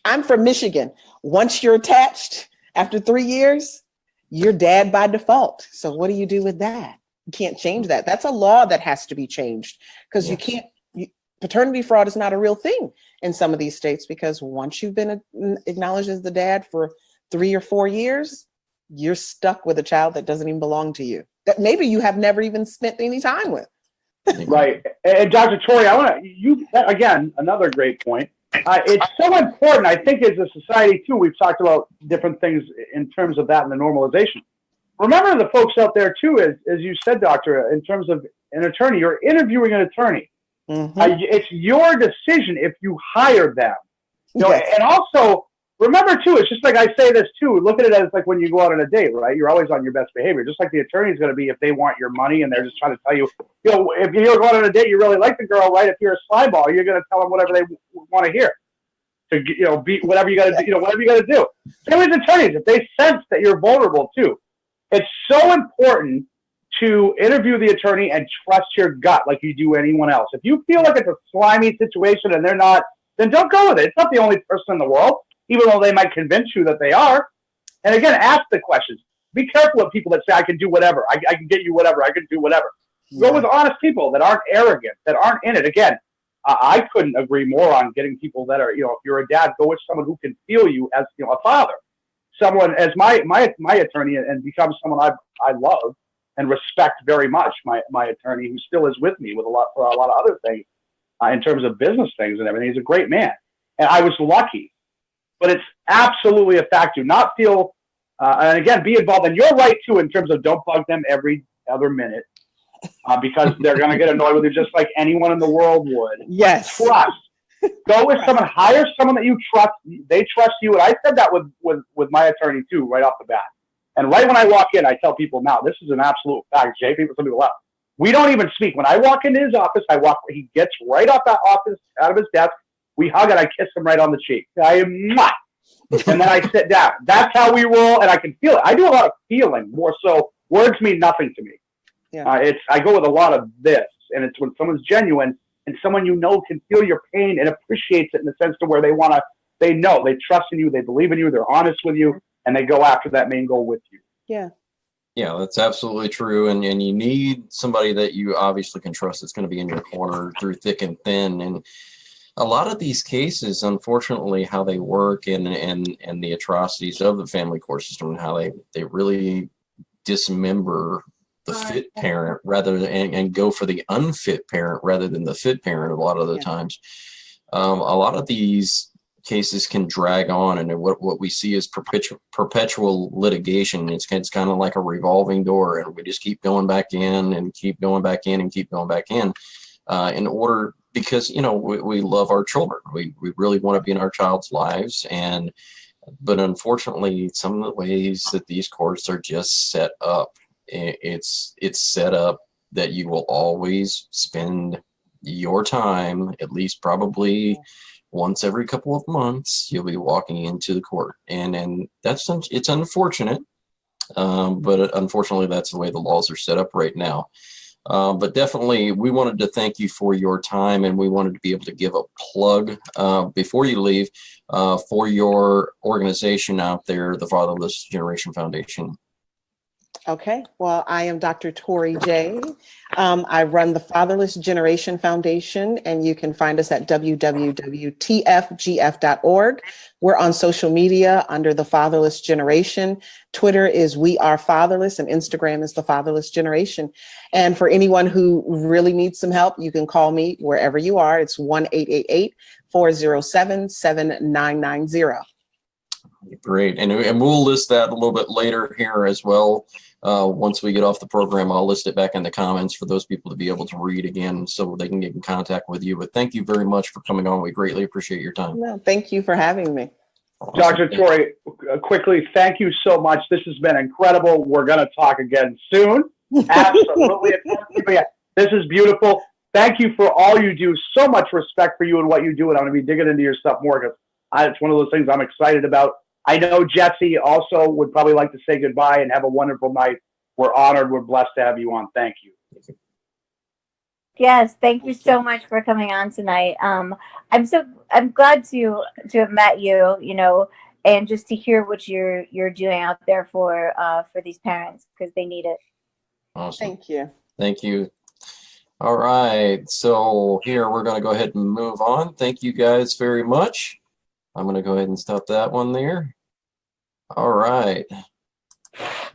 I'm from Michigan. Once you're attached after 3 years, you're dad by default. So what do you do with that? You can't change that. That's a law that has to be changed, because you can't. Paternity fraud is not a real thing in some of these states, because once you've been acknowledged as the dad for 3 or 4 years, you're stuck with a child that doesn't even belong to you, that maybe you have never even spent any time with. Right. And Dr. Tori, I want to, again, another great point. It's so important, I think, as a society too. We've talked about different things in terms of that and the normalization. Remember the folks out there too, as you said, doctor, in terms of an attorney, you're interviewing an attorney. It's your decision if you hire them. You know, and also remember too, it's just like I say this too, look at it as like when you go out on a date, right? You're always on your best behavior, just like the attorney is going to be if they want your money and they're just trying to tell you, you know, if you're going on a date, you really like the girl, right? If you're a sly ball, you're going to tell them whatever they want to hear. To, you know, be whatever you got to do, you know, whatever you got to do. Same with attorneys, if they sense that you're vulnerable too. It's so important to interview the attorney and trust your gut like you do anyone else. If you feel like it's a slimy situation and they're not, then don't go with it. It's not the only person in the world, even though they might convince you that they are. And again, ask the questions. Be careful of people that say, I can do whatever. I can get you whatever. I can do whatever. Go with honest people that aren't arrogant, that aren't in it. Again, I couldn't agree more on getting people that are, you know, if you're a dad, go with someone who can feel you as, you know, a father. Someone as my attorney, and become someone I love and respect very much. My attorney, who still is with me with for a lot of other things in terms of business things and everything. He's a great man, and I was lucky. But it's absolutely a fact. Do not feel, and again, be involved. And you're right too in terms of don't bug them every other minute, because they're going to get annoyed with you just like anyone in the world would. Yes. Trust. Go with someone, hire someone that you trust. They trust you. And I said that with my attorney too, right off the bat. And right when I walk in, I tell people, now this is an absolute fact. Jay, some people laugh. We don't even speak. When I walk into his office, he gets right off that office, out of his desk. We hug and I kiss him right on the cheek. And then I sit down. That's how we roll, and I can feel it. I do a lot of feeling more so. Words mean nothing to me. Yeah. I go with a lot of this, and it's when someone's genuine and someone you know can feel your pain and appreciates it in the sense to where they know, they trust in you, they believe in you, they're honest with you, and they go after that main goal with you. Yeah. Yeah, that's absolutely true. And you need somebody that you obviously can trust that's going to be in your corner through thick and thin. And a lot of these cases, unfortunately, how they work and the atrocities of the family court system and how they really dismember the fit parent rather than and go for the unfit parent rather than the fit parent a lot of the times. A lot of these cases can drag on, and what we see is perpetual litigation. It's kind of like a revolving door, and we just keep going back in and keep going back in and keep going back in order, because we love our children. We really want to be in our child's lives, but unfortunately, some of the ways that these courts are just set up, it's set up that you will always spend your time, at least probably once every couple of months, you'll be walking into the court, and it's unfortunate, but unfortunately that's the way the laws are set up right now. But definitely, we wanted to thank you for your time, and we wanted to be able to give a plug before you leave for your organization out there, the Fatherless Generation Foundation. Okay, well, I am Dr. Tori J. I run the Fatherless Generation Foundation, and you can find us at www.tfgf.org. We're on social media under the Fatherless Generation. Twitter is We Are Fatherless, and Instagram is the Fatherless Generation. And for anyone who really needs some help, you can call me wherever you are. It's 1-888-407-7990. Great, and we'll list that a little bit later here as well. Once we get off the program, I'll list it back in the comments for those people to be able to read again so they can get in contact with you. But thank you very much for coming on. We greatly appreciate your time. No, thank you for having me. Awesome. Dr. Tori, quickly, thank you so much. This has been incredible. We're going to talk again soon. Absolutely. This is beautiful. Thank you for all you do. So much respect for you and what you do. And I'm going to be digging into your stuff more because it's one of those things I'm excited about. I know Jessie also would probably like to say goodbye and have a wonderful night. We're honored. We're blessed to have you on. Thank you. Yes, thank you so much for coming on tonight. I'm glad to have met you, and just to hear what you're doing out there for these parents, because they need it. Awesome. Thank you. Thank you. All right. So here we're going to go ahead and move on. Thank you guys very much. I'm going to go ahead and stop that one there. All right.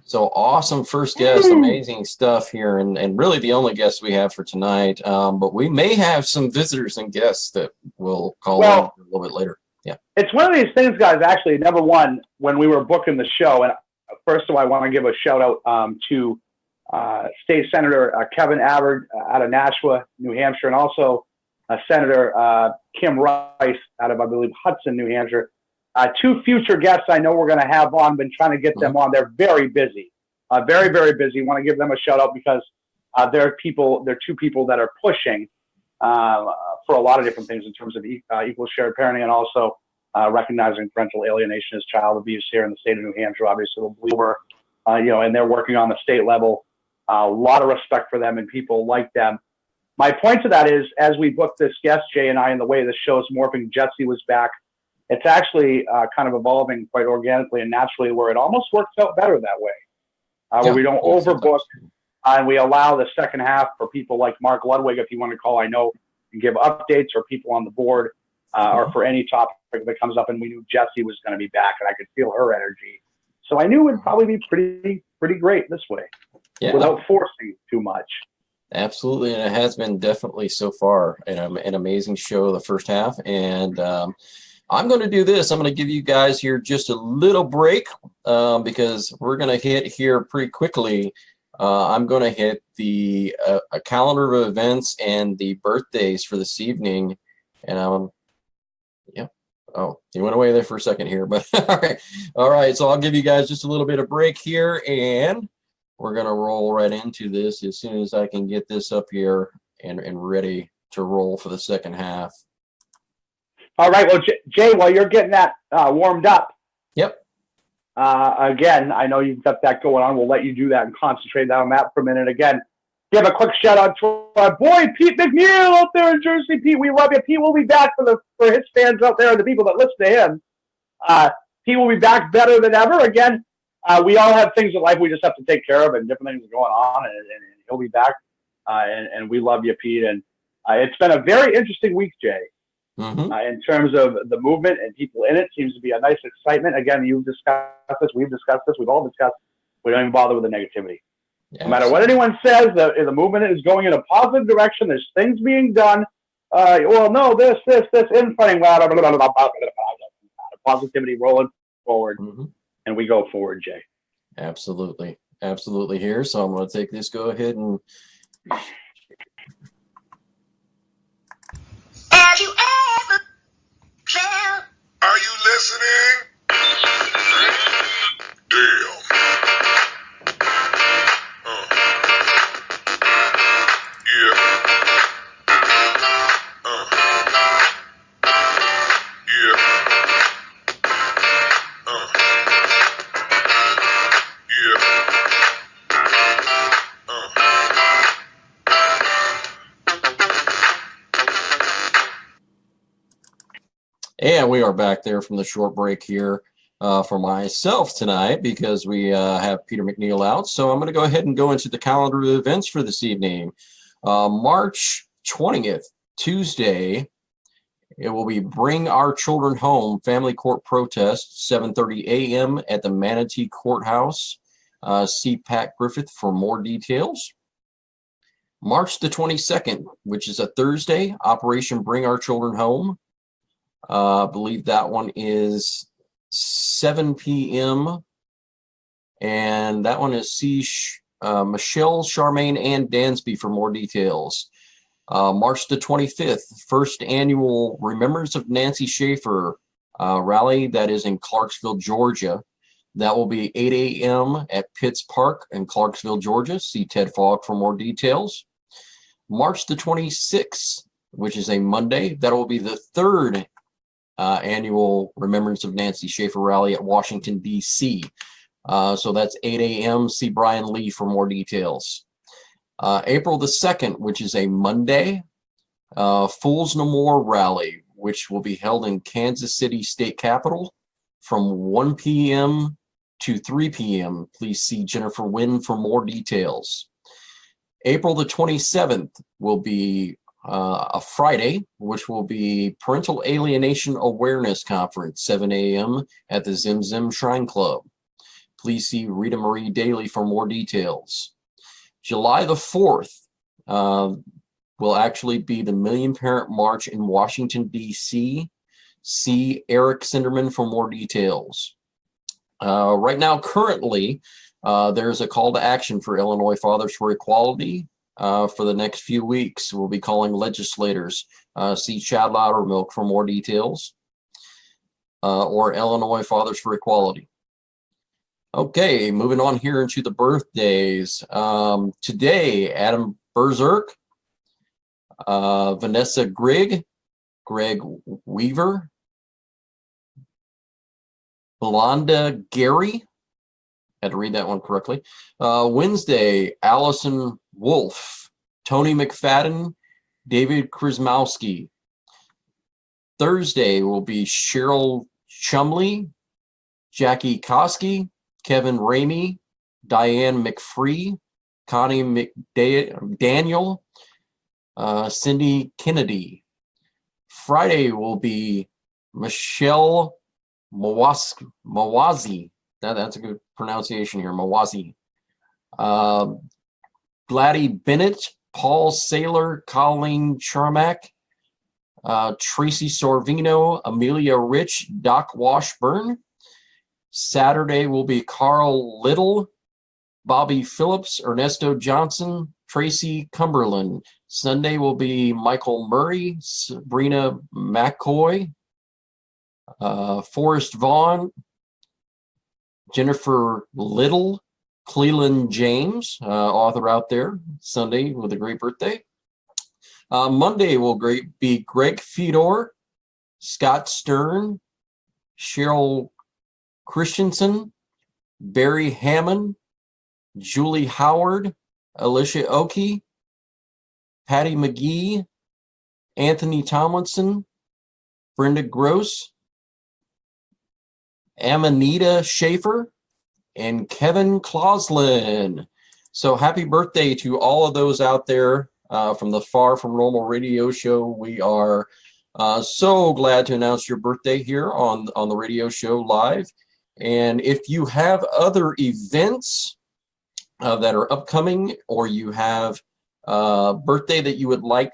So awesome first guest, amazing stuff here, and really the only guest we have for tonight. But we may have some visitors and guests that will call in a little bit later. Yeah. It's one of these things, guys, actually, number one, when we were booking the show, and first of all, I want to give a shout out to State Senator Kevin Avard out of Nashua, New Hampshire, and also Senator Kim Rice out of, I believe, Hudson, New Hampshire. Two future guests I know we're going to have on, been trying to get them on. They're very busy, very, very busy. Want to give them a shout out because they're two people that are pushing for a lot of different things in terms of equal shared parenting, and also recognizing parental alienation as child abuse here in the state of New Hampshire. Obviously, and they're working on the state level. A lot of respect for them and people like them. My point to that is, as we booked this guest, Jay and I, and the way the show's morphing, Jessie was back. It's actually kind of evolving quite organically and naturally, where it almost works out better that way, where we don't overbook, and we allow the second half for people like Mark Ludwig, if you want to call, I know, and give updates, or people on the board, or for any topic that comes up. And we knew Jessie was going to be back, and I could feel her energy. So I knew it would probably be pretty great this way, without forcing too much. Absolutely, and it has been definitely so far an amazing show, the first half. And I'm going to do this. I'm going to give you guys here just a little break because we're going to hit here pretty quickly. I'm going to hit a calendar of events and the birthdays for this evening. And oh, he went away there for a second here, but all right. So I'll give you guys just a little bit of break here, and we're going to roll right into this as soon as I can get this up here and ready to roll for the second half. All right. Well, Jay, while you're getting that warmed up. Yep. Again, I know you've got that going on. We'll let you do that and concentrate on that for a minute. Again, give a quick shout out to our boy, Pete McNeil out there in Jersey. Pete, we love you. Pete will be back for his fans out there and the people that listen to him. Pete will be back better than ever. Again, We all have things in life we just have to take care of, and different things are going on, and he'll be back. And we love you, Pete. And it's been a very interesting week, Jay, in terms of the movement and people in it. Seems to be a nice excitement. Again, you've discussed this, we've discussed this, we've all discussed. We don't even bother with the negativity. Yeah, no matter what anyone says, the movement is going in a positive direction. There's things being done. Well, no, this, infighting, positivity rolling forward, and we go forward, Jay. Absolutely here. So I'm going to take this. Go ahead and. Have you ever felt? Are you listening? Damn. Yeah. Yeah. And we are back there from the short break here for myself tonight because we have Peter McNeil out. So I'm going to go ahead and go into the calendar of events for this evening. March 20th, Tuesday, it will be Bring Our Children Home Family Court Protest, 7:30 a.m. at the Manatee Courthouse. See Pat Griffith for more details. March the 22nd, which is a Thursday, Operation Bring Our Children Home. I believe that one is 7 p.m. And that one is Michelle, Charmaine, and Dansby for more details. March the 25th, first annual Remembrance of Nancy Schaefer rally that is in Clarksville, Georgia. That will be 8 a.m. at Pitts Park in Clarksville, Georgia. See Ted Fogg for more details. March the 26th, which is a Monday, that will be the third annual Remembrance of Nancy Schaefer rally at Washington, D.C. So that's 8 a.m. See Brian Lee for more details. April the 2nd, which is a Monday, Fools No More rally, which will be held in Kansas City State Capitol from 1 p.m. to 3 p.m. Please see Jennifer Wynn for more details. April the 27th will be a Friday, which will be Parental Alienation Awareness Conference, 7 a.m. at the Zim Zim Shrine Club. Please see Rita Marie Daly for more details. July the 4th will actually be the Million Parent March in Washington, D.C. See Eric Sinderman for more details. Right now, currently, there's a call to action for Illinois Fathers for Equality. For the next few weeks, we'll be calling legislators. See Chad Loudermilk for more details, or Illinois Fathers for Equality. Okay, moving on here into the birthdays. Today, Adam Berserk, Vanessa Grigg, Greg Weaver, Belonda Gary, had to read that one correctly. Wednesday, Allison Wolf, Tony McFadden, David Krasmowski. Thursday will be Cheryl Chumley, Jackie Koski, Kevin Ramey, Diane McFree, Connie McDaniel, Cindy Kennedy. Friday will be Michelle Mawazi. That's a good pronunciation here, Mawazi. Gladys Bennett, Paul Saylor, Colleen Charmack, Tracy Sorvino, Amelia Rich, Doc Washburn. Saturday will be Carl Little, Bobby Phillips, Ernesto Johnson, Tracy Cumberland. Sunday will be Michael Murray, Sabrina McCoy, Forrest Vaughn, Jennifer Little, Cleland James, author out there, Sunday with a great birthday. Monday will be Greg Fedor, Scott Stern, Cheryl Christensen, Barry Hammond, Julie Howard, Alicia Oakey, Patty McGee, Anthony Tomlinson, Brenda Gross, Amanita Schaefer, and Kevin Clauslin. So happy birthday to all of those out there from the Far From Normal radio show. We are so glad to announce your birthday here on the radio show live. And if you have other events that are upcoming, or you have a birthday that you would like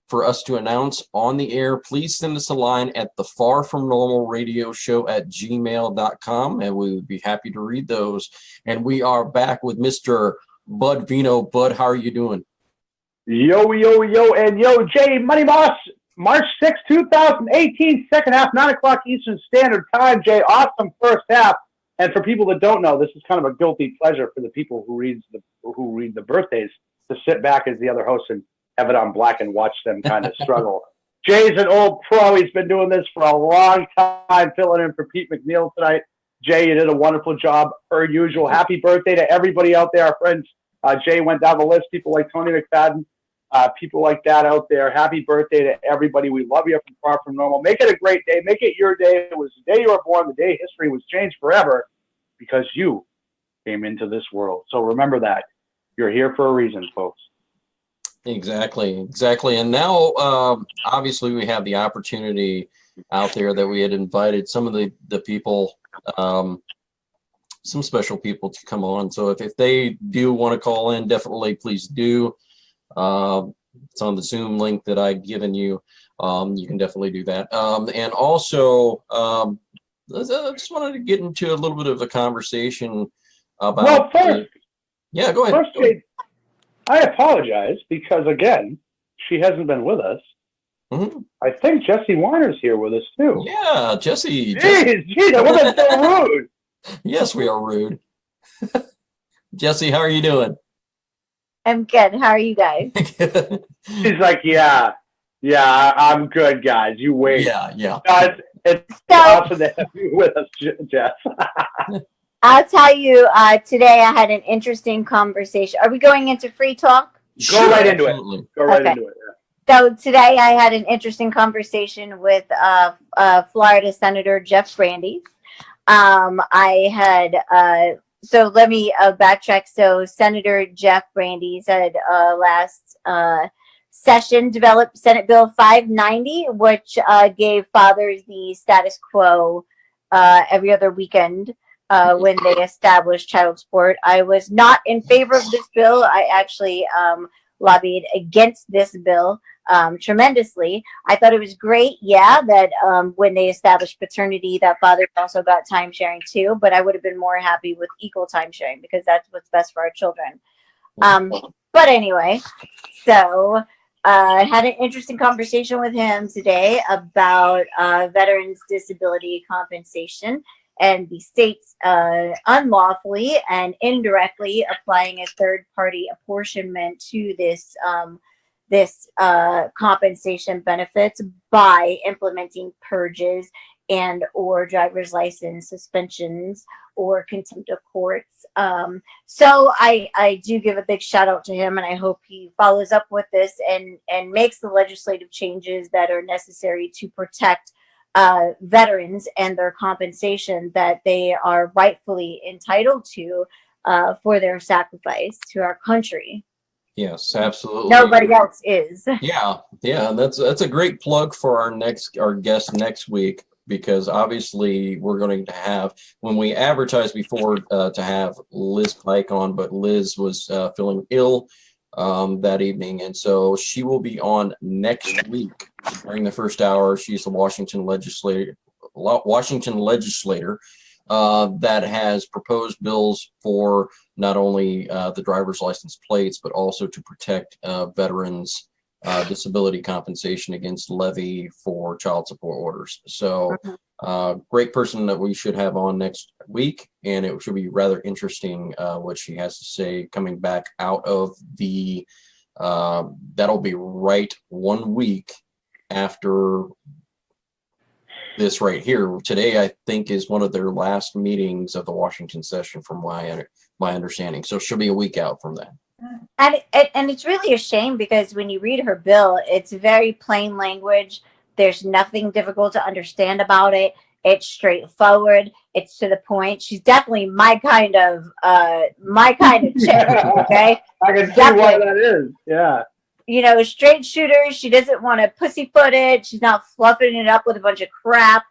for us to announce on the air, please send us a line at the Far From Normal radio show at gmail.com, and we would be happy to read those. And we are back with Mr. Bud Veno. Bud, how are you doing? Yo, and yo, Jay, Money Moss, March 6, 2018, second half, 9 o'clock Eastern Standard Time. Jay, awesome first half. And for people that don't know, this is kind of a guilty pleasure for the people who read the birthdays to sit back as the other hosts and have it on black and watch them kind of struggle. Jay's an old pro. He's been doing this for a long time, filling in for Pete McNeil tonight. Jay, you did a wonderful job, per usual. Happy birthday to everybody out there, our friends. Jay went down the list, people like Tony McFadden, people like that out there. Happy birthday to everybody. We love you from Far From Normal. Make it a great day. Make it your day. It was the day you were born, the day history was changed forever because you came into this world. So remember that. You're here for a reason, folks. Exactly. And now, obviously, we have the opportunity out there that we had invited some of the people, some special people to come on. So if they do want to call in, definitely please do. It's on the Zoom link that I've given you. You can definitely do that. And also, I just wanted to get into a little bit of a conversation about. Well, first, go ahead. First, Jay, I apologize because, again, she hasn't been with us. Mm-hmm. I think Jessie Weiner's here with us, too. Yeah, Jessie. Jeez, that wasn't so rude. Yes, we are rude. Jessie, how are you doing? I'm good. How are you guys? She's like, yeah, I'm good, guys. You wait. Yeah. It's awesome to have you with us, Jess. I'll tell you, today I had an interesting conversation. Are we going into free talk? Go right into it. Yeah. So today I had an interesting conversation with Florida Senator Jeff Brandes. I had, so let me backtrack. So Senator Jeff Brandes had last session developed Senate Bill 590, which gave fathers the status quo every other weekend when they established child support. I was not in favor of this bill. I actually lobbied against this bill tremendously. I thought it was great, that when they established paternity, that fathers also got time sharing too, but I would have been more happy with equal time sharing because that's what's best for our children. But anyway, so I had an interesting conversation with him today about veterans' disability compensation and the states unlawfully and indirectly applying a third-party apportionment to this compensation benefits by implementing purges and or driver's license suspensions or contempt of courts. So I do give a big shout out to him, and I hope he follows up with this and makes the legislative changes that are necessary to protect veterans and their compensation that they are rightfully entitled to for their sacrifice to our country. Yes, absolutely. Nobody else is. Yeah. That's a great plug for our guest next week, because obviously we're going to have, when we advertised before to have Liz Pike on, but Liz was feeling ill that evening, and so she will be on next week during the first hour. She's the Washington legislator that has proposed bills for not only the driver's license plates, but also to protect veterans' disability compensation against levy for child support orders. So great person that we should have on next week, and it should be rather interesting what she has to say coming back out of the that'll be right 1 week after this right here. Today, I think, is one of their last meetings of the Washington session, from my understanding. So she'll be a week out from that. And it's really a shame, because when you read her bill, it's very plain language. There's nothing difficult to understand about it. It's straightforward. It's to the point. She's definitely my kind of chick. Okay, I can see definitely. why that is. Yeah. You know, straight shooter. She doesn't want to pussyfoot it. She's not fluffing it up with a bunch of crap.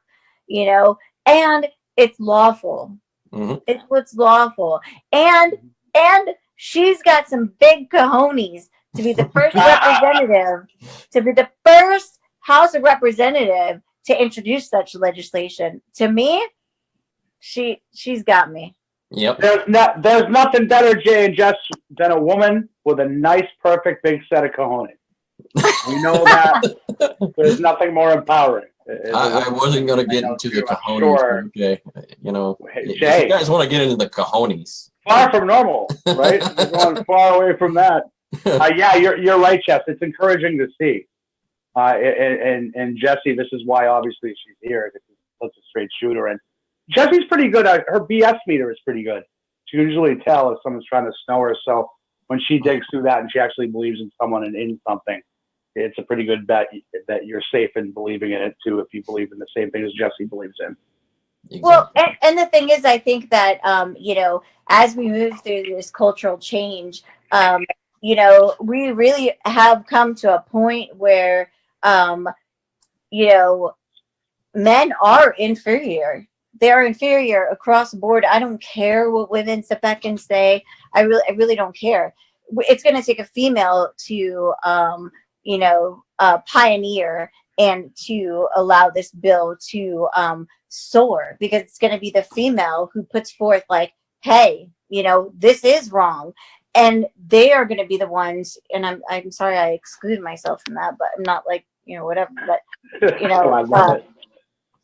You know, and it's lawful. Mm-hmm. It's what's lawful, and she's got some big cojones to be the first representative, to be the first House of Representative to introduce such legislation. To me, she's got me. Yep. There's nothing better, Jay and Jess, than a woman with a nice, perfect, big set of cojones. We know that. There's nothing more empowering. I wasn't going to get into the cojones. Sure. Okay. You know, Jay, if you guys want to get into the cojones. Far from normal, right? We're going far away from that. Yeah, you're right, Jess. It's encouraging to see. And Jessie, this is why obviously she's here. This is such a straight shooter, and Jessie's pretty good. Her BS meter is pretty good. She can usually tell if someone's trying to snow her. So when she digs through that and she actually believes in someone and in something, it's a pretty good bet that you're safe in believing in it too. If you believe in the same thing as Jessie believes in. Exactly. Well, and the thing is, I think that you know, as we move through this cultural change, you know, we really have come to a point where you know, men are inferior. They're inferior across the board. I don't care what women sit back and say. I really don't care. It's going to take a female to, you know, pioneer and to allow this bill to soar, because it's going to be the female who puts forth like, hey, you know, this is wrong. And they are going to be the ones, and I'm sorry I excluded myself from that, but I'm not like, you know, whatever, but you know,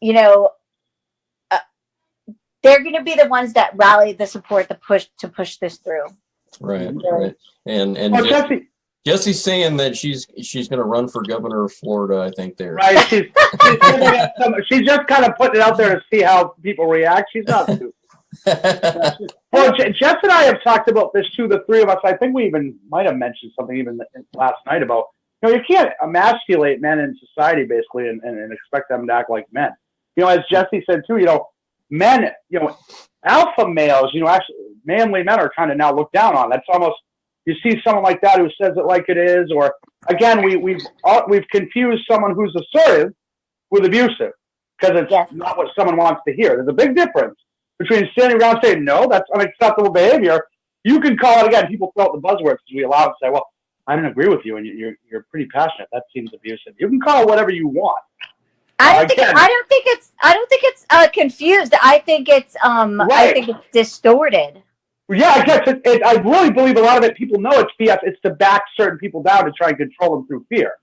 you know, they're going to be the ones that rally the support, to push this through. Right, right. And Jessie's saying that she's going to run for governor of Florida, I think there. Right, she's just kind of putting it out there to see how people react. She's not stupid. Well, Jess and I have talked about this too, the three of us. I think we even might have mentioned something even last night about, you know, you can't emasculate men in society basically and expect them to act like men. You know, as Jessie said too, you know, men, you know, alpha males, you know, actually manly men are kind of now looked down on. That's almost, you see someone like that who says it like it is, or again, we've confused someone who's assertive with abusive, because it's not what someone wants to hear. There's a big difference between standing around saying, no, that's unacceptable behavior. You can call it, again, people throw out the buzzwords because we allow it to say, well, I don't agree with you and you're pretty passionate. That seems abusive. You can call it whatever you want. I don't think it's confused. I think it's right. I think it's distorted. Yeah, I guess I really believe a lot of it, people know it's BS. It's to back certain people down to try and control them through fear.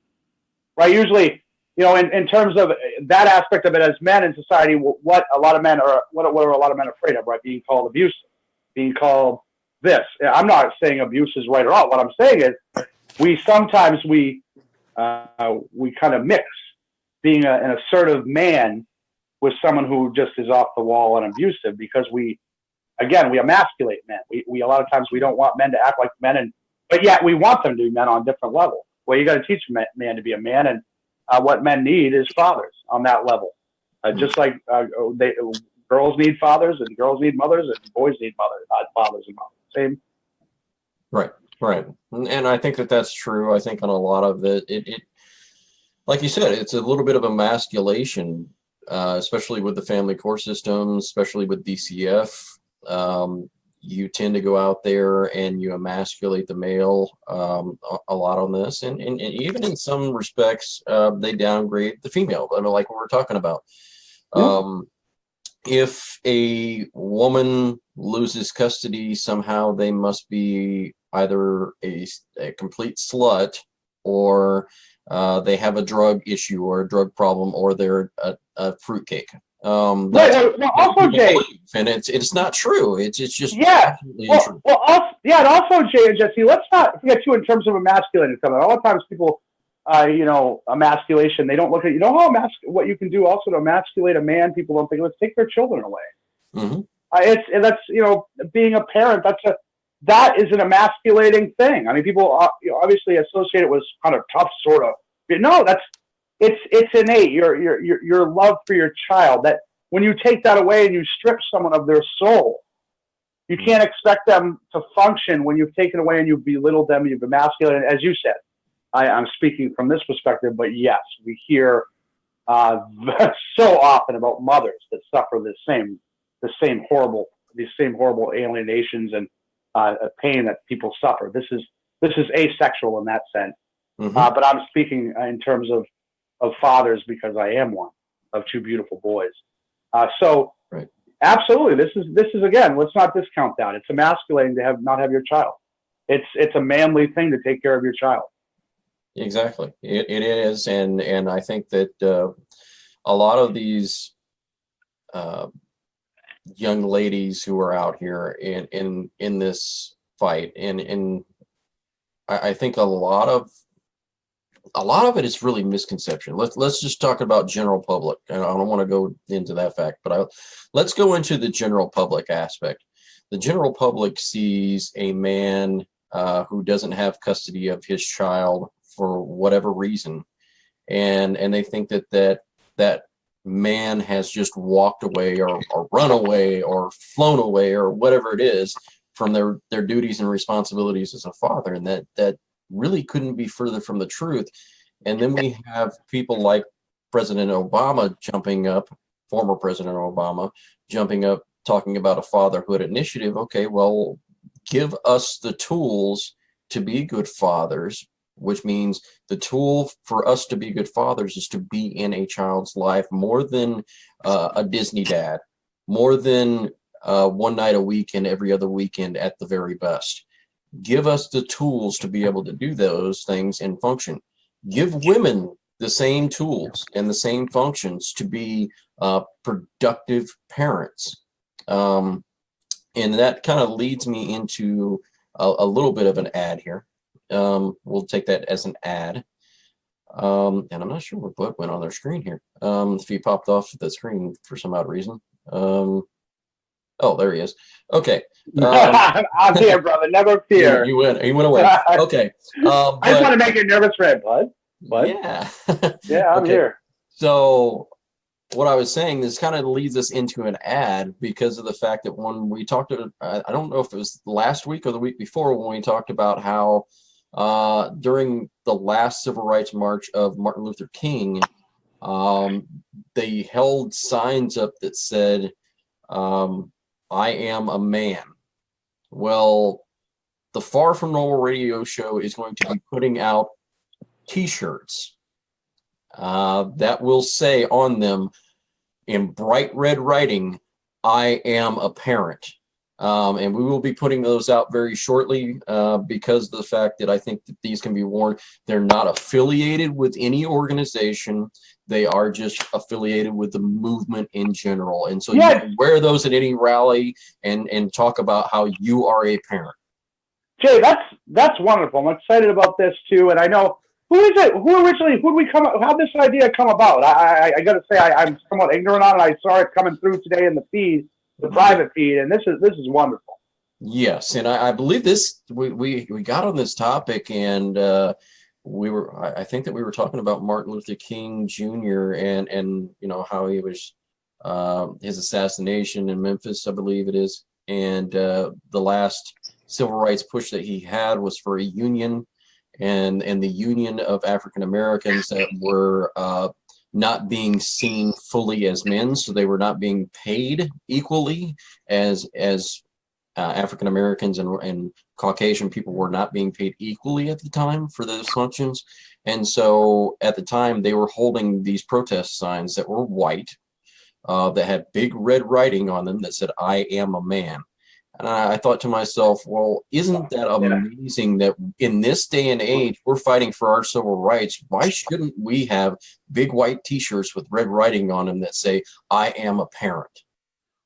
Right? Usually, you know, in terms of that aspect of it, as men in society, what are a lot of men afraid of, right? Being called abusive, being called this. I'm not saying abuse is right or wrong. What I'm saying is we sometimes kind of mix being an assertive man with someone who just is off the wall and abusive, because we emasculate men. We a lot of times we don't want men to act like men, but yet we want them to be men on a different level. Well, you got to teach a man to be a man, and what men need is fathers on that level. Just like girls need fathers, and girls need mothers, and boys need fathers and mothers. Same. Right. And I think that's true. I think on a lot of it, like you said, it's a little bit of emasculation, especially with the family court system, especially with DCF. You tend to go out there and you emasculate the male a lot on this, and even in some respects they downgrade the female. I mean, like what we're talking about. If a woman loses custody, somehow they must be either a complete slut, or they have a drug issue or a drug problem, or they're a fruitcake. Also, Jay, and it's not true. It's just and also, Jay and Jessie, let's not forget too in terms of emasculating someone. A lot of times people, emasculation, they don't look at, how what you can do also to emasculate a man. People don't think, let's take their children away. Mm-hmm. That's being a parent. That is an emasculating thing. I mean, people obviously associate it with kind of tough sort of. No, it's innate. Your love for your child. That when you take that away and you strip someone of their soul, you can't expect them to function when you've taken away and you've belittled them, you've emasculated. As you said, I'm speaking from this perspective, but yes, we hear so often about mothers that suffer these same horrible alienations and pain that people suffer. This is asexual in that sense. But I'm speaking in terms of fathers because I am one of two beautiful boys. Right. Absolutely, this is again. Let's not discount that. It's emasculating to not have your child. It's a manly thing to take care of your child. Exactly, it is, and I think that a lot of these young ladies who are out here in this fight, and I think a lot of it is really misconception. Let's just talk about general public. I don't want to go into that fact, but let's go into the general public aspect. The general public sees a man who doesn't have custody of his child for whatever reason, and they think that man has just walked away or run away or flown away or whatever it is from their duties and responsibilities as a father, and that really couldn't be further from the truth. And then we have people like President Obama jumping up, former President Obama jumping up, talking about a fatherhood initiative. Okay, well, give us the tools to be good fathers, which means the tool for us to be good fathers is to be in a child's life more than a Disney dad, more than one night a week and every other weekend at the very best. Give us the tools to be able to do those things and function. Give women the same tools and the same functions to be productive parents. And that kind of leads me into a little bit of an ad here. We'll take that as an ad. And I'm not sure what Bud went on their screen here. If he popped off the screen for some odd reason. Oh, there he is. Okay. I'm here, brother. Never fear. You went away. Okay. I just want to make you nervous, Red, Bud. Yeah. Yeah, I'm here. So what I was saying, this kind of leads us into an ad because of the fact that when we talked to, I don't know if it was last week or the week before, when we talked about how during the last civil rights march of Martin Luther King, they held signs up that said, I am a man. Well, the Far From Normal radio show is going to be putting out t-shirts that will say on them in bright red writing, I am a parent. And we will be putting those out very shortly because of the fact that I think that these can be worn. They're not affiliated with any organization. They are just affiliated with the movement in general. And so you can wear those at any rally and talk about how you are a parent. Jay, that's wonderful. I'm excited about this too. And I know, who is it? How'd this idea come about? I got to say, I'm somewhat ignorant on it. I saw it coming through today in the feed, the private feed, and this is wonderful. Yes, and I believe this. We got on this topic, and I think that we were talking about Martin Luther King Jr. and you know how he was his assassination in Memphis, I believe it is, and the last civil rights push that he had was for a union, and the union of African Americans that were not being seen fully as men, so they were not being paid equally as African Americans and Caucasian people were not being paid equally at the time for those functions. And so at the time they were holding these protest signs that were white, that had big red writing on them that said, I am a man. And I thought to myself, well, isn't that amazing that in this day and age, we're fighting for our civil rights. Why shouldn't we have big white t-shirts with red writing on them that say, I am a parent?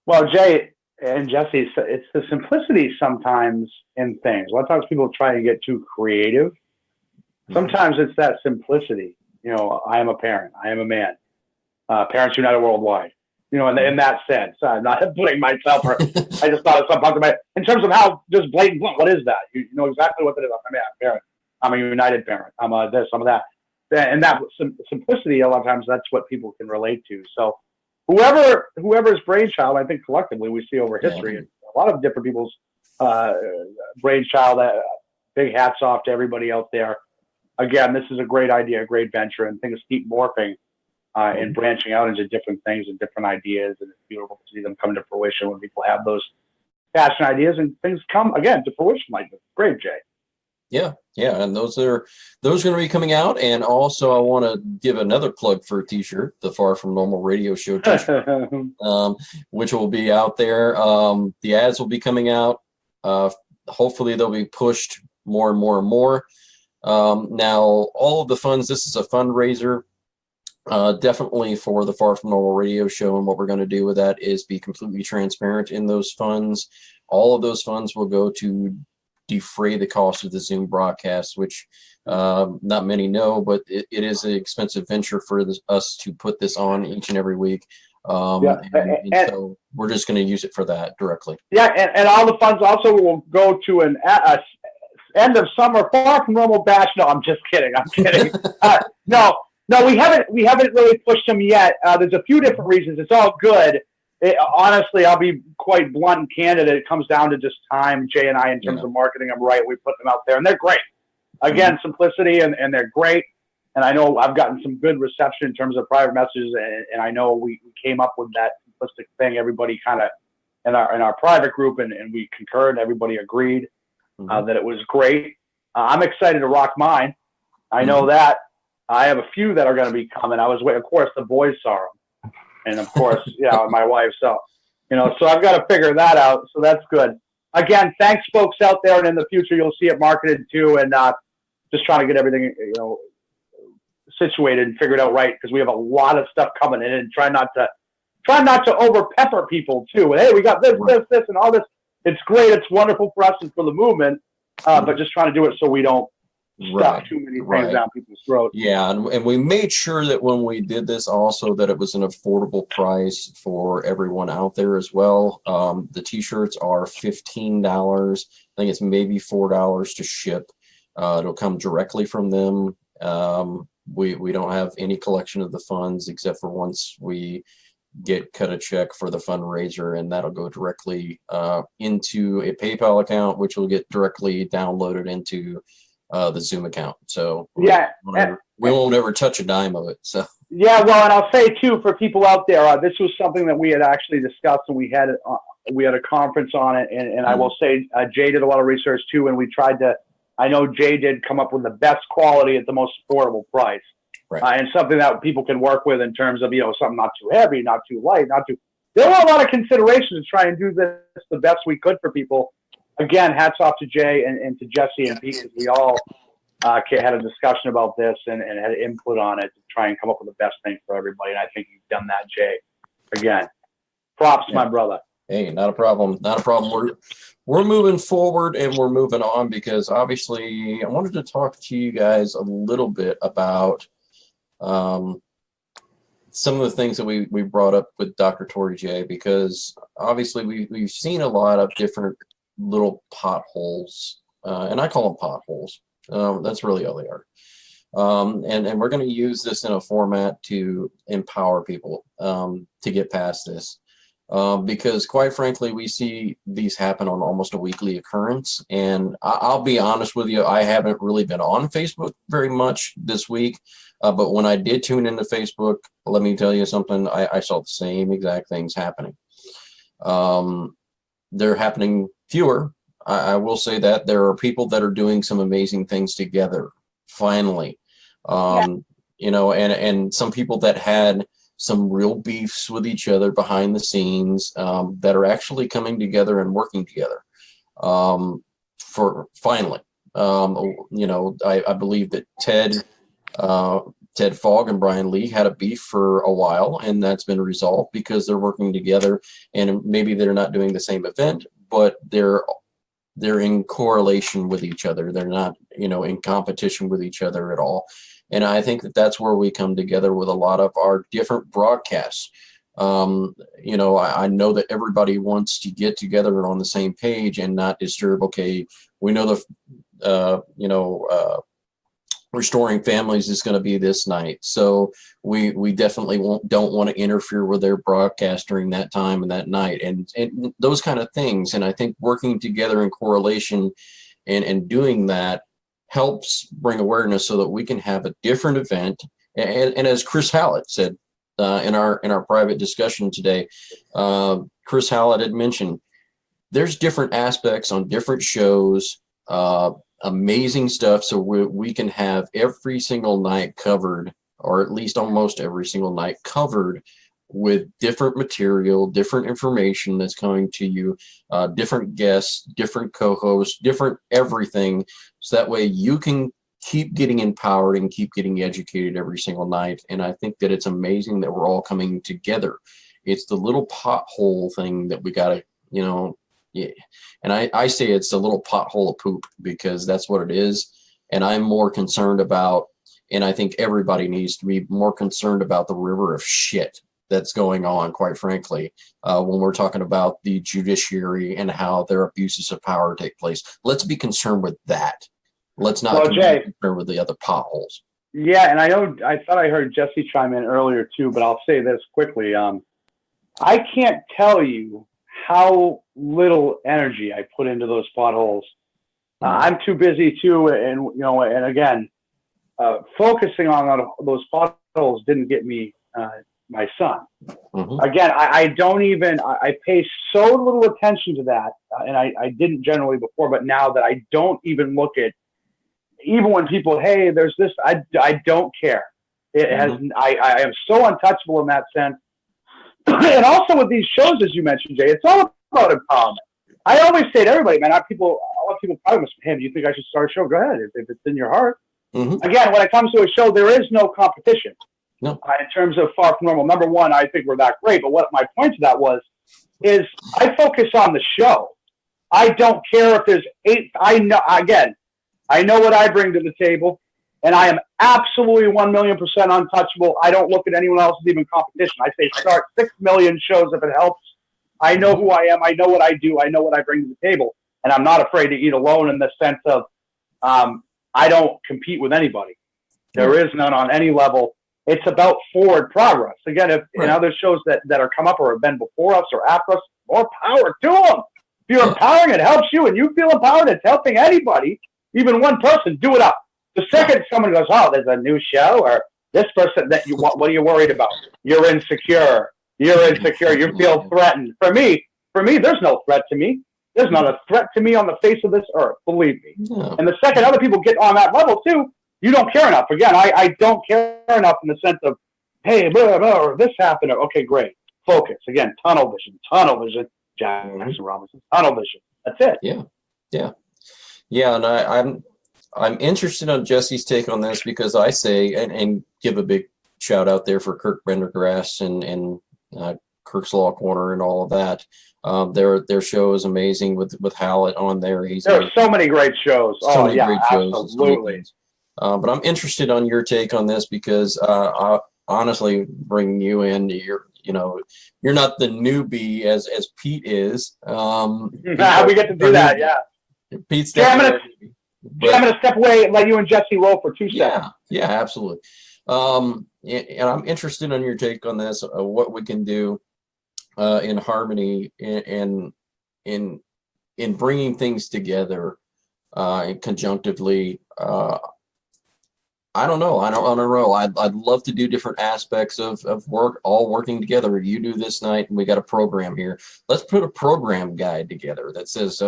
Well, Jay and Jessie, it's the simplicity sometimes in things. A lot of times people try to get too creative. Sometimes it's that simplicity. You know, I am a parent. I am a man. Parents United Worldwide. You know, in that sense, I'm not putting myself, or I just thought of something in terms of how just blatant, what is that? You know exactly what it is. I'm a parent. I'm a united parent. I'm a this, I'm a that. And that simplicity, a lot of times, that's what people can relate to. So whoever's brainchild, I think collectively we see over history, and a lot of different people's brainchild. Big hats off to everybody out there. Again, this is a great idea, a great venture, and things keep morphing and branching out into different things and different ideas, and it's beautiful to see them come to fruition when people have those passion ideas and things come again to fruition like this. Great, Jay. Yeah, and those are going to be coming out. And also, I want to give another plug for a T-shirt, the Far From Normal Radio Show T-shirt, which will be out there. The ads will be coming out. Hopefully, they'll be pushed more and more and more. Now, all of the funds. This is a fundraiser, definitely for the Far From Normal Radio Show. And what we're going to do with that is be completely transparent in those funds. All of those funds will go to defray the cost of the Zoom broadcast, which not many know, but it is an expensive venture for us to put this on each and every week. And so we're just going to use it for that directly. Yeah, and all the funds also will go to an end of summer Far From Normal bash. No, I'm just kidding. No, we haven't really pushed them yet. There's a few different reasons. It's all good. Honestly, I'll be quite blunt and candid. It comes down to just time, Jay and I, in terms of marketing them right. We put them out there, and they're great. Again, simplicity, and they're great. And I know I've gotten some good reception in terms of private messages, and I know we came up with that simplistic thing. Everybody kind of in our private group, and we concurred. Everybody agreed that it was great. I'm excited to rock mine. I know that. I have a few that are going to be coming. I was waiting. Of course, the boys saw them. And of course, my wife. So, so I've got to figure that out. So that's good. Again, thanks, folks out there. And in the future, you'll see it marketed too. And just trying to get everything, situated and figured out right, because we have a lot of stuff coming in, and try not to over pepper people too. And hey, we got this, and all this. It's great. It's wonderful for us and for the movement. But just trying to do it so we don't stuff too many things down people's throats. Yeah, and we made sure that when we did this also that it was an affordable price for everyone out there as well. The T-shirts are $15. I think it's maybe $4 to ship. It'll come directly from them. We don't have any collection of the funds except for once we cut a check for the fundraiser, and that'll go directly into a PayPal account, which will get directly downloaded into the Zoom account. So we won't ever touch a dime of it. So well, and I'll say too, for people out there, this was something that we had actually discussed, and we had a conference on it, and I will say Jay did a lot of research too, and we tried to. I know Jay did come up with the best quality at the most affordable price, and something that people can work with in terms of something not too heavy, not too light, not too. There were a lot of considerations to try and do this the best we could for people. Again, hats off to Jay and to Jessie and Pete, because we all had a discussion about this and had input on it to try and come up with the best thing for everybody. And I think you've done that, Jay. Again, props, my brother. Hey, not a problem. Not a problem. We're moving forward, and we're moving on, because obviously I wanted to talk to you guys a little bit about some of the things that we brought up with Dr. Tori J, because obviously we've seen a lot of different little potholes, and I call them potholes. That's really all they are. And we're going to use this in a format to empower people to get past this. Because quite frankly, we see these happen on almost a weekly occurrence. And I'll be honest with you, I haven't really been on Facebook very much this week. But when I did tune into Facebook, let me tell you something, I saw the same exact things happening. They're happening fewer. I will say that there are people that are doing some amazing things together, finally. And some people that had some real beefs with each other behind the scenes that are actually coming together and working together for finally. I believe that Ted Fogg and Brian Lee had a beef for a while, and that's been resolved because they're working together, and maybe they're not doing the same event, but they're in correlation with each other. They're not, in competition with each other at all. And I think that that's where we come together with a lot of our different broadcasts. I know that everybody wants to get together on the same page and not disturb. Okay, we know Restoring Families is going to be this night. So we definitely don't want to interfere with their broadcast during that time and that night, and those kind of things. And I think working together in correlation and doing that helps bring awareness so that we can have a different event. And as Chris Hallett said in our private discussion today, Chris Hallett had mentioned there's different aspects on different shows, amazing stuff. So we can have every single night covered, or at least almost every single night covered with different material, different information that's coming to you, different guests, different co-hosts, different everything. So that way you can keep getting empowered and keep getting educated every single night. And I think that it's amazing that we're all coming together. It's the little pothole thing that we got to, yeah. And I say it's a little pothole of poop, because that's what it is. And I'm more concerned about, and I think everybody needs to be more concerned about the river of shit that's going on, quite frankly, when we're talking about the judiciary and how their abuses of power take place. Let's be concerned with that. Let's not be concerned with the other potholes. Yeah, and I thought I heard Jessie chime in earlier too, but I'll say this quickly. I can't tell you how little energy I put into those potholes. I'm too busy too, and again, focusing on those potholes didn't get me my son. Mm-hmm. Again, I pay so little attention to that, and I didn't generally before, but now that I don't even look at, even when people, hey, there's this, I don't care. It mm-hmm. I am so untouchable in that sense. And also with these shows, as you mentioned, Jay, it's all about empowerment. I always say to everybody, man, a lot of people probably must say, hey, do you think I should start a show? Go ahead, if it's in your heart. Mm-hmm. Again, when it comes to a show, there is no competition. No. In terms of Far From Normal. Number one, I think we're that great. But what my point to that is I focus on the show. I don't care if there's 8. I know what I bring to the table, and I am absolutely 1,000,000% untouchable. I don't look at anyone else as even competition. I say start 6 million shows if it helps. I know who I am. I know what I do. I know what I bring to the table, and I'm not afraid to eat alone in the sense of I don't compete with anybody. There is none on any level. It's about forward progress. Again, if in other shows that are come up or have been before us or after us, more power to them. If you're empowering, it helps you, and you feel empowered, it's helping anybody, even one person, do it up. The second someone goes, oh, there's a new show, or this person that you want, what are you worried about? You're insecure. You feel threatened. For me, there's no threat to me. There's not a threat to me on the face of this earth, believe me. No. And the second other people get on that level too, you don't care enough. Again, I don't care enough in the sense of, hey, blah, blah, or this happened. Or, okay, great. Focus. Again, tunnel vision. Jackson Robinson, tunnel vision. That's it. Yeah. And I'm interested on Jessie's take on this, because I say, and give a big shout out there for Kirk Bendergrass and Kirk's Law Corner and all of that. Their show is amazing with Hallett on there. There are so many great shows. Great shows. Absolutely. But I'm interested on your take on this, because honestly, bringing you in, you're not the newbie as Pete is. We get to do that, yeah. Pete's I'm going to step away and let you and Jessie roll for 2 seconds. Yeah, absolutely. And I'm interested on your take on this, what we can do in harmony and in bringing things together conjunctively. I don't know. I'd love to do different aspects of work, all working together. You do this night, and we got a program here. Let's put a program guide together that says,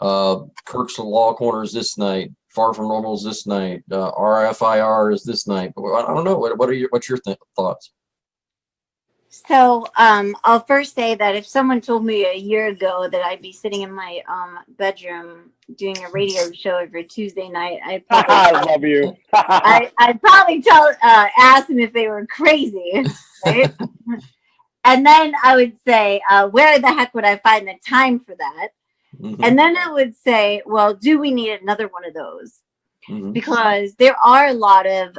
Kirk's Law Corner is this night, Far From Normal is this night, RFIR is this night. I don't know. What's your thoughts? So I'll first say that if someone told me a year ago that I'd be sitting in my bedroom doing a radio show every Tuesday night, I'd probably I love you. I'd probably ask them if they were crazy, right? And then I would say, where the heck would I find the time for that? Mm-hmm. And then I would say, well, do we need another one of those? Mm-hmm. Because there are a lot of,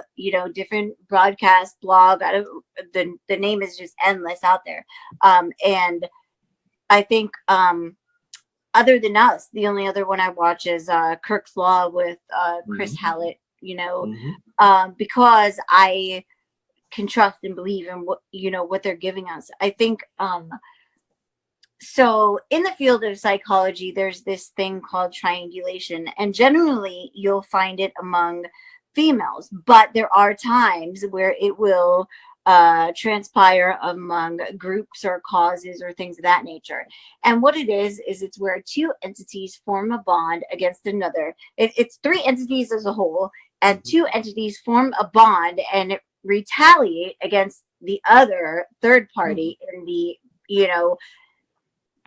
different broadcast blog. The name is just endless out there. And I think other than us, the only other one I watch is Kirk's Law with Chris Hallett, because I can trust and believe in what they're giving us. I think so in the field of psychology, there's this thing called triangulation, and generally you'll find it among females, but there are times where it will transpire among groups or causes or things of that nature. And what it is it's where two entities form a bond against another. It's three entities as a whole, and two entities form a bond and retaliate against the other third party in the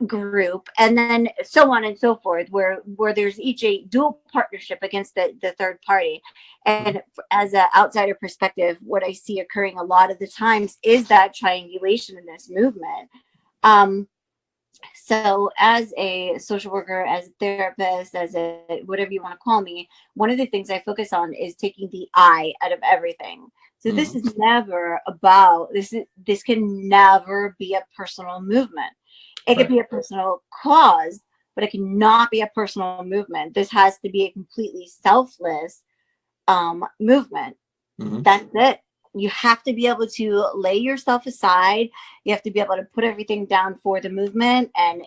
group, and then so on and so forth, where there's each a dual partnership against the third party. And as an outsider perspective, what I see occurring a lot of the times is that triangulation in this movement. So as a social worker, as a therapist, as a whatever you want to call me, one of the things I focus on is taking the I out of everything. So this is never about this can never be a personal movement. It could be a personal cause, but it cannot be a personal movement. This has to be a completely selfless movement. That's it. You have to be able to lay yourself aside. You have to be able to put everything down for the movement, and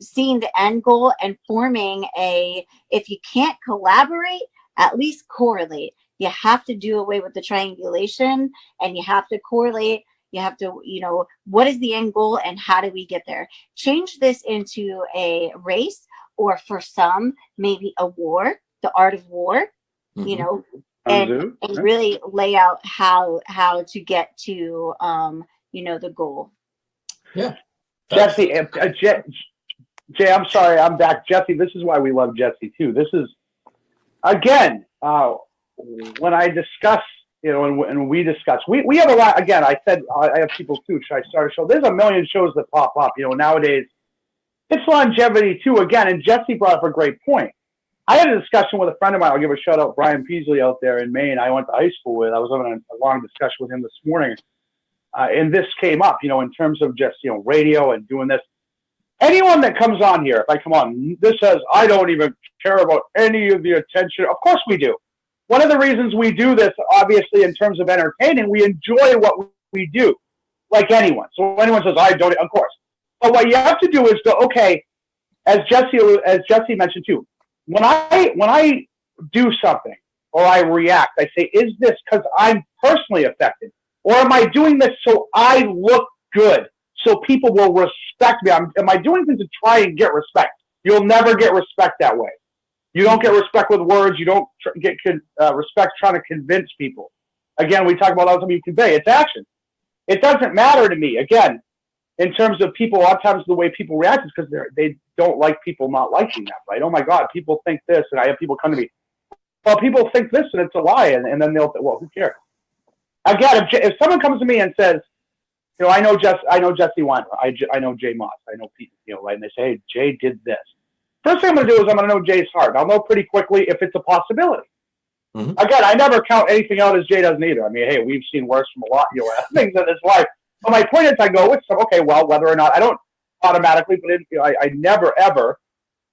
seeing the end goal and forming if you can't collaborate, at least correlate. You have to do away with the triangulation, and you have to correlate. You have to, what is the end goal and how do we get there? Change this into a race, or for some, maybe a war, the art of war, and really lay out how to get to, the goal. Yeah. Jessie, Jay, I'm sorry, I'm back. Jessie, this is why we love Jessie too. This is, again, when I discuss, and we discuss, we have a lot. Again, I said I have people too. Should I start a show? There's a million shows that pop up. Nowadays, it's longevity too. Again, and Jessie brought up a great point. I had a discussion with a friend of mine. I'll give a shout out, Brian Peasley out there in Maine. I went to high school with. I was having a long discussion with him this morning, and this came up. In terms of just radio and doing this. Anyone that comes on here, if I come on, this says I don't even care about any of the attention. Of course we do. One of the reasons we do this, obviously, in terms of entertaining, we enjoy what we do, like anyone. So when anyone says, I don't, of course. But what you have to do is go, okay, as Jessie mentioned too, when I do something or I react, I say, is this because I'm personally affected? Or am I doing this so I look good, so people will respect me? Am I doing this to try and get respect? You'll never get respect that way. You don't get respect with words. You don't get respect trying to convince people. Again, we talk about all the time you convey. It's action. It doesn't matter to me. Again, in terms of people, a lot of times the way people react is because they don't like people not liking them, right? Oh my God, people think this, and I have people come to me. Well, people think this, and it's a lie, and then they'll say, well, who cares? Again, if someone comes to me and says, I know Jessie Weiner, I know Jay Moss, I know Pete, right? And they say, hey, Jay did this. First thing I'm going to do is I'm going to know Jay's heart. I'll know pretty quickly if it's a possibility. Again, I never count anything out as Jay doesn't either. I mean, hey, we've seen worse from a lot things in this life. But my point is, I go with some. Okay, well, whether or not I don't automatically, but I never ever.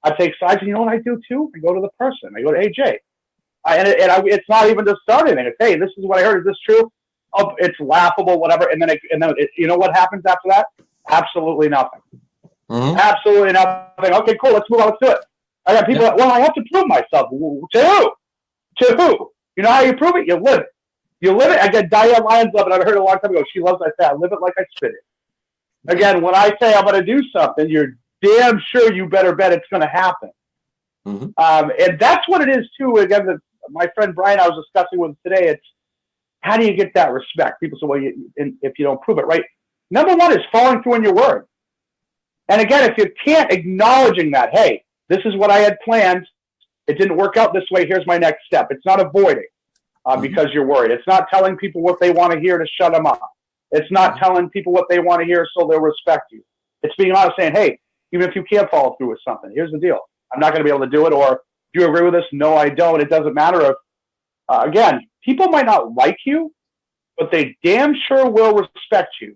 I take sides, and you know what I do too? I go to the person. I go to, hey, Jay, it's not even to start anything. It's, hey, this is what I heard. Is this true? Oh, it's laughable, whatever. And then you know what happens after that? Absolutely nothing. Absolutely nothing. Okay, cool. Let's move on. Let's do it. I got people. Well, I have to prove myself. To who? To who? You know how you prove it? You live it. You live it. Again, Diane Lyons love it. I've heard it a long time ago. She loves. I say, I live it like I spit it. Again, when I say I'm going to do something, you're damn sure you better bet it's going to happen. And that's what it is too. Again, my friend Brian, I was discussing with today. It's how do you get that respect? People say, well, if you don't prove it, right? Number one is following through on your word. And again, if you can't, acknowledging that, hey, this is what I had planned. It didn't work out this way. Here's my next step. It's not avoiding because you're worried. It's not telling people what they want to hear to shut them up. It's not telling people what they want to hear so they'll respect you. It's being honest, saying, hey, even if you can't follow through with something, here's the deal. I'm not going to be able to do it. Or do you agree with this? No, I don't. It doesn't matter if, again, people might not like you, but they damn sure will respect you.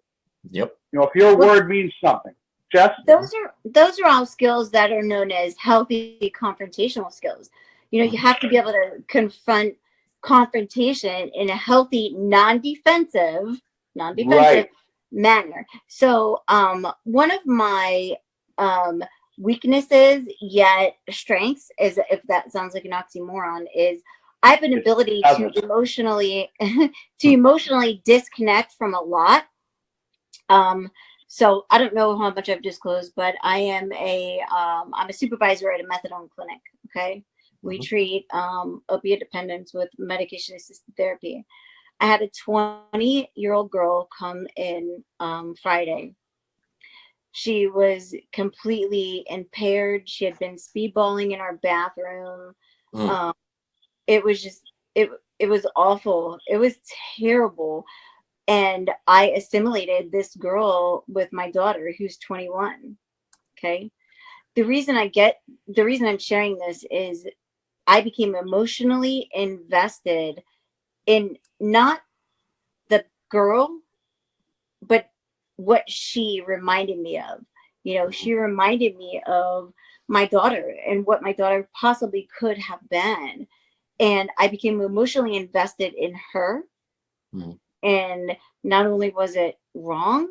Yep. If your word means something. Jess? Those are all skills that are known as healthy confrontational skills. You know, you have to be able to confront confrontation in a healthy, non-defensive Right. manner. So one of my weaknesses yet strengths, is, if that sounds like an oxymoron, is I have an ability to emotionally disconnect from a lot. So I don't know how much I've disclosed, but I am I'm a supervisor at a methadone clinic. Okay. We treat opiate dependence with medication assisted therapy. I had a 20-year-old girl come in Friday. She was completely impaired. She had been speedballing in our bathroom. It was just, it was awful. It was terrible. And I assimilated this girl with my daughter, who's 21. Okay. The reason I'm sharing this is I became emotionally invested in not the girl, but what she reminded me of. You know, she reminded me of my daughter and what my daughter possibly could have been. And I became emotionally invested in her. And not only was it wrong,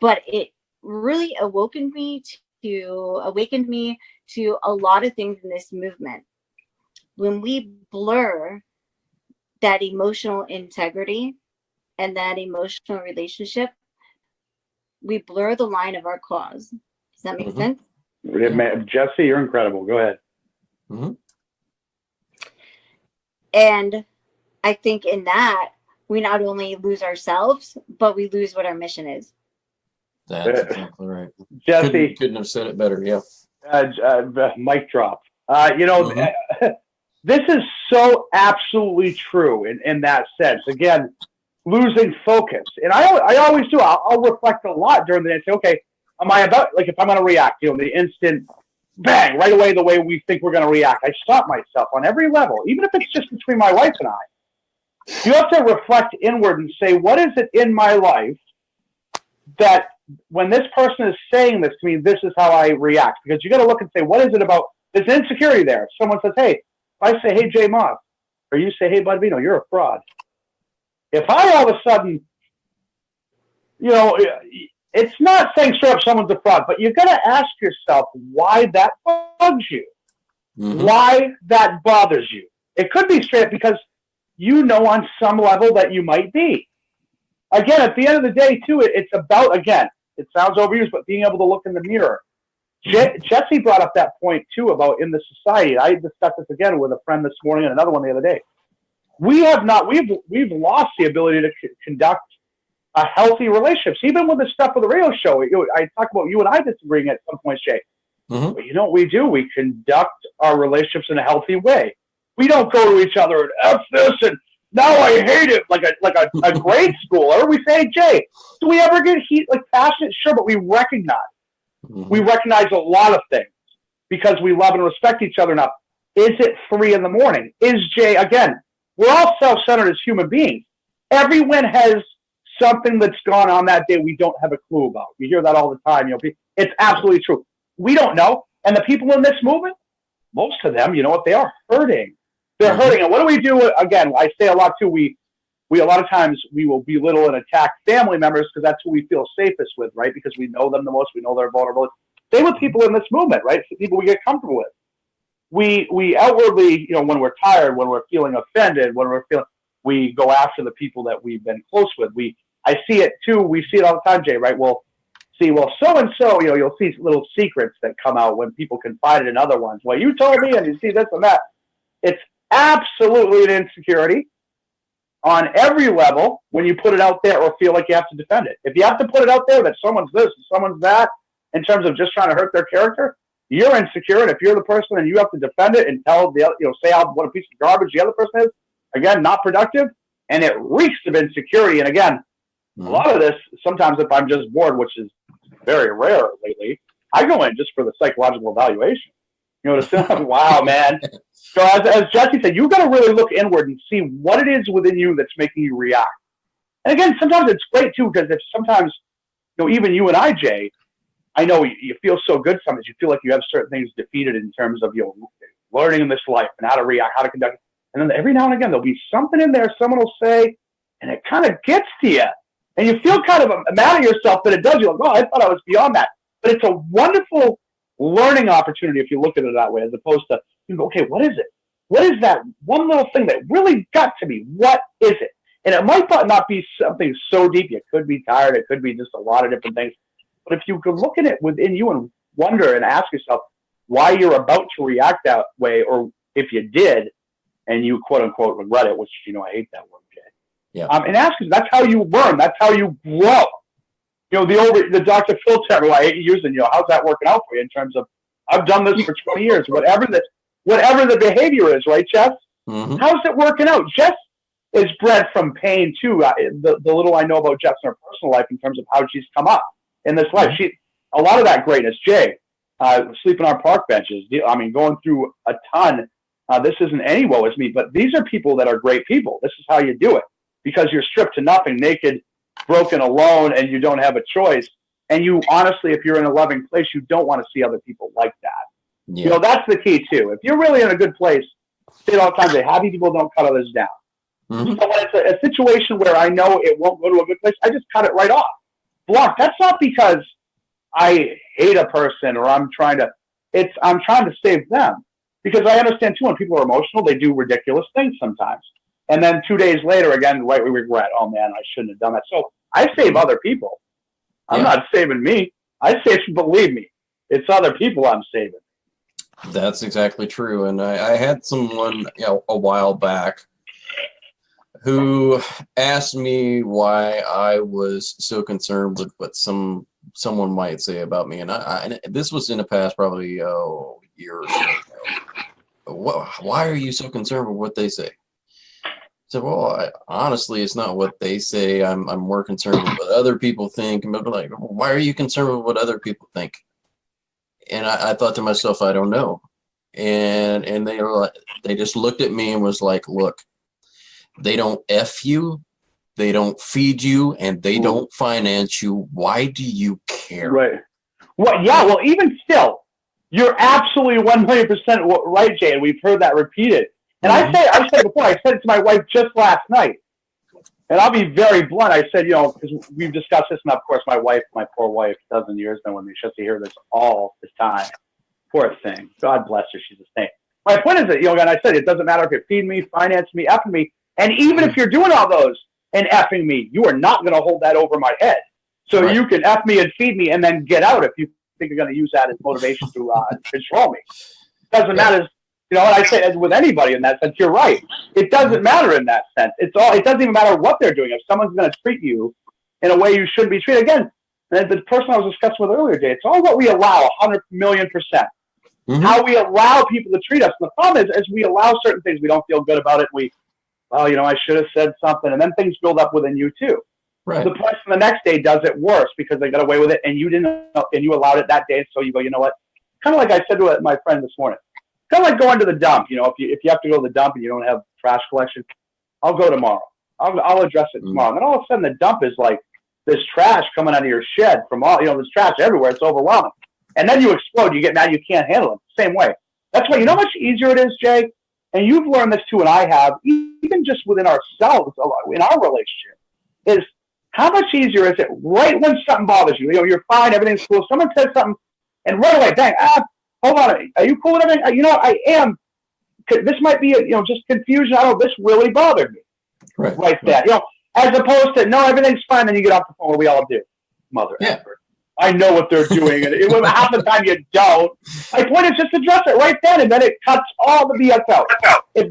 but it really awakened me to a lot of things in this movement. When we blur that emotional integrity and that emotional relationship, we blur the line of our cause. Does that make sense? Jessie, you're incredible. Go ahead. And I think in that, we not only lose ourselves, but we lose what our mission is. That's exactly right. Jessie. Couldn't have said it better. Yeah. Mic drop. This is so absolutely true in that sense. Again, losing focus. And I always do. I'll reflect a lot during the day and say, okay, am I about, like, if I'm going to react, you know, the instant bang, right away, the way we think we're going to react. I stop myself on every level, even if it's just between my wife and I. You have to reflect inward and say, what is it in my life that when this person is saying this to me, this is how I react? Because you got to look and say, what is it about this insecurity there? If someone says, hey, if I say, hey, J Moss, or you say, hey, Bud Veno, you're a fraud. If I all of a sudden, you know, it's not saying straight up someone's a fraud, but you've got to ask yourself why that bugs you, why that bothers you. It could be straight up because you know on some level that you might be. Again, at the end of the day, too, it's about, again, it sounds overused, but being able to look in the mirror. Jessie brought up that point, too, about in the society. I discussed this again with a friend this morning and another one the other day. We've lost the ability to conduct a healthy relationships, even with the stuff of the radio show. I talk about you and I disagreeing at some point, Jay. But you know what we do? We conduct our relationships in a healthy way. We don't go to each other and F this and now I hate it like a grade schooler. We say, Jay, do we ever get passionate? Sure, but we recognize. We recognize a lot of things because we love and respect each other enough. Is it 3 a.m? Is Jay, again, we're all self-centered as human beings. Everyone has something that's gone on that day we don't have a clue about. You hear that all the time. You know, it's absolutely true. We don't know. And the people in this movement, most of them, you know what, they are hurting. They're hurting. And what do we do? Again, I say a lot too, we a lot of times we will belittle and attack family members because that's who we feel safest with, right? Because we know them the most, we know their vulnerabilities. Same with people in this movement, right? People we get comfortable with. We outwardly, you know, when we're tired, when we're feeling offended, we go after the people that we've been close with. I see it too. We see it all the time, Jay, right? Well, so-and-so, you know, you'll see little secrets that come out when people confide in other ones. Well, you told me and you see this and that. It's absolutely an insecurity on every level when you put it out there or feel like you have to defend it. If you have to put it out there that someone's this and someone's that in terms of just trying to hurt their character, you're insecure. And if you're the person and you have to defend it and tell the other, you know, say what a piece of garbage the other person is, again, not productive, and it reeks of insecurity. And again, a lot of this, sometimes if I'm just bored, which is very rare lately, I go in just for the psychological evaluation. You know, wow, man. So as Jessie said, you've got to really look inward and see what it is within you that's making you react. And again, sometimes it's great too, because if sometimes, you know, even you and I, Jay, I know you feel so good sometimes. You feel like you have certain things defeated in terms of, learning in this life and how to react, how to conduct. And then every now and again, there'll be something in there someone will say, and it kind of gets to you. And you feel kind of mad at yourself that it does. You're like, oh, I thought I was beyond that. But it's a wonderful learning opportunity if you look at it that way, as opposed to, you go, okay, what is it? What is that one little thing that really got to me? What is it? And it might not be something so deep. You could be tired. It could be just a lot of different things. But if you could look at it within you and wonder and ask yourself why you're about to react that way, or if you did and you quote unquote regret it, which, I hate that word, Jay. Yeah. And ask yourself, that's how you learn. That's how you grow. The Dr. Phil term, who I hate using, how's that working out for you in terms of, I've done this for 20 years, whatever the behavior is, right, Jess? Mm-hmm. How's it working out? Jess is bred from pain too. The little I know about Jess in her personal life in terms of how she's come up in this life. A lot of that greatness, Jay, sleeping on park benches. Going through a ton. This isn't any woe is me, but these are people that are great people. This is how you do it, because you're stripped to nothing, naked, broken, alone, and you don't have a choice. And you honestly, if you're in a loving place, you don't want to see other people like that. Yeah. That's the key too. If you're really in a good place, say it all the time, say happy people don't cut others down. Mm-hmm. So when it's a situation where I know it won't go to a good place, I just cut it right off. Block. That's not because I hate a person or I'm trying to save them, because I understand too, when people are emotional, they do ridiculous things sometimes. And then 2 days later, again, we regret, oh man, I shouldn't have done that. So I save other people. I'm not saving me. Believe me, it's other people I'm saving. That's exactly true. And I had someone a while back who asked me why I was so concerned with what someone might say about me. And this was in the past, probably a year or so ago. Why are you so concerned with what they say? I said, well, honestly, it's not what they say. I'm more concerned with what other people think. And like, why are you concerned with what other people think? And I thought to myself, I don't know. And they were like, they just looked at me and was like, look, they don't F you, they don't feed you, and they don't finance you. Why do you care? Right. Well, yeah. Well, even still, you're absolutely 100% right, Jay. And we've heard that repeated. And I've said it before. I said it to my wife just last night. And I'll be very blunt. I said, because we've discussed this, and of course, my poor wife, a dozen years now, when she has to hear this all the time. Poor thing. God bless her. She's a saint. My point is that, and I said, it doesn't matter if you feed me, finance me, effing me. And even if you're doing all those and effing me, you are not going to hold that over my head. So you can F me and feed me and then get out if you think you're going to use that as motivation to control me. Doesn't matter. And I say, as with anybody in that sense, you're right. It doesn't matter in that sense. It doesn't even matter what they're doing. If someone's going to treat you in a way you shouldn't be treated, again, the person I was discussing with earlier, Jay, it's all what we allow, 100,000,000%. Mm-hmm. How we allow people to treat us. And the problem is, as we allow certain things, we don't feel good about it. I should have said something. And then things build up within you too. Right. The person the next day does it worse because they got away with it and you didn't, and you allowed it that day. So you go, you know what? Kind of like I said to my friend this morning. Kind of like going to the dump. If you have to go to the dump and you don't have trash collection, I'll go tomorrow. I'll address it tomorrow. And then all of a sudden the dump is like this trash coming out of your shed from all, there's trash everywhere. It's overwhelming. And then you explode. You get mad. You can't handle it. Same way. That's why, how much easier it is, Jay? And you've learned this too, and I have, even just within ourselves, in our relationship, is how much easier is it right when something bothers you? You're fine. Everything's cool. Someone says something and right away, dang, hold on. Are you cool with everything? I am. This might be, just confusion. This really bothered me. Right there. As opposed to, no, everything's fine. Then you get off the phone, what we all do. Mother effort. I know what they're doing. And half the time you don't. My point is just address it right then. And then it cuts all the BS out. If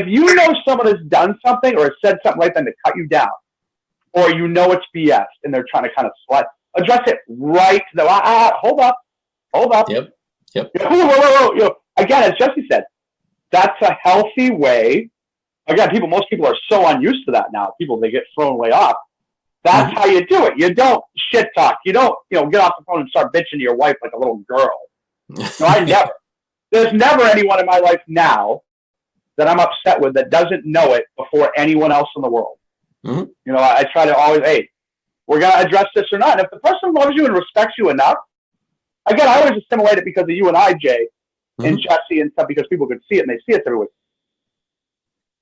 you know someone has done something or said something right then to cut you down, or it's BS and they're trying to kind of slut, address it right. Hold up. Yep. Whoa. Again, as Jessie said, that's a healthy way. Again, most people are so unused to that now. They get thrown way off. That's how you do it. You don't shit talk. You don't, get off the phone and start bitching to your wife like a little girl. No, I never. There's never anyone in my life now that I'm upset with that doesn't know it before anyone else in the world. Mm-hmm. I try to always, hey, we're going to address this or not. And if the person loves you and respects you enough, again, I always assimilate it because of you and I, Jay, and Jessie and stuff, because people could see it and they see it everywhere.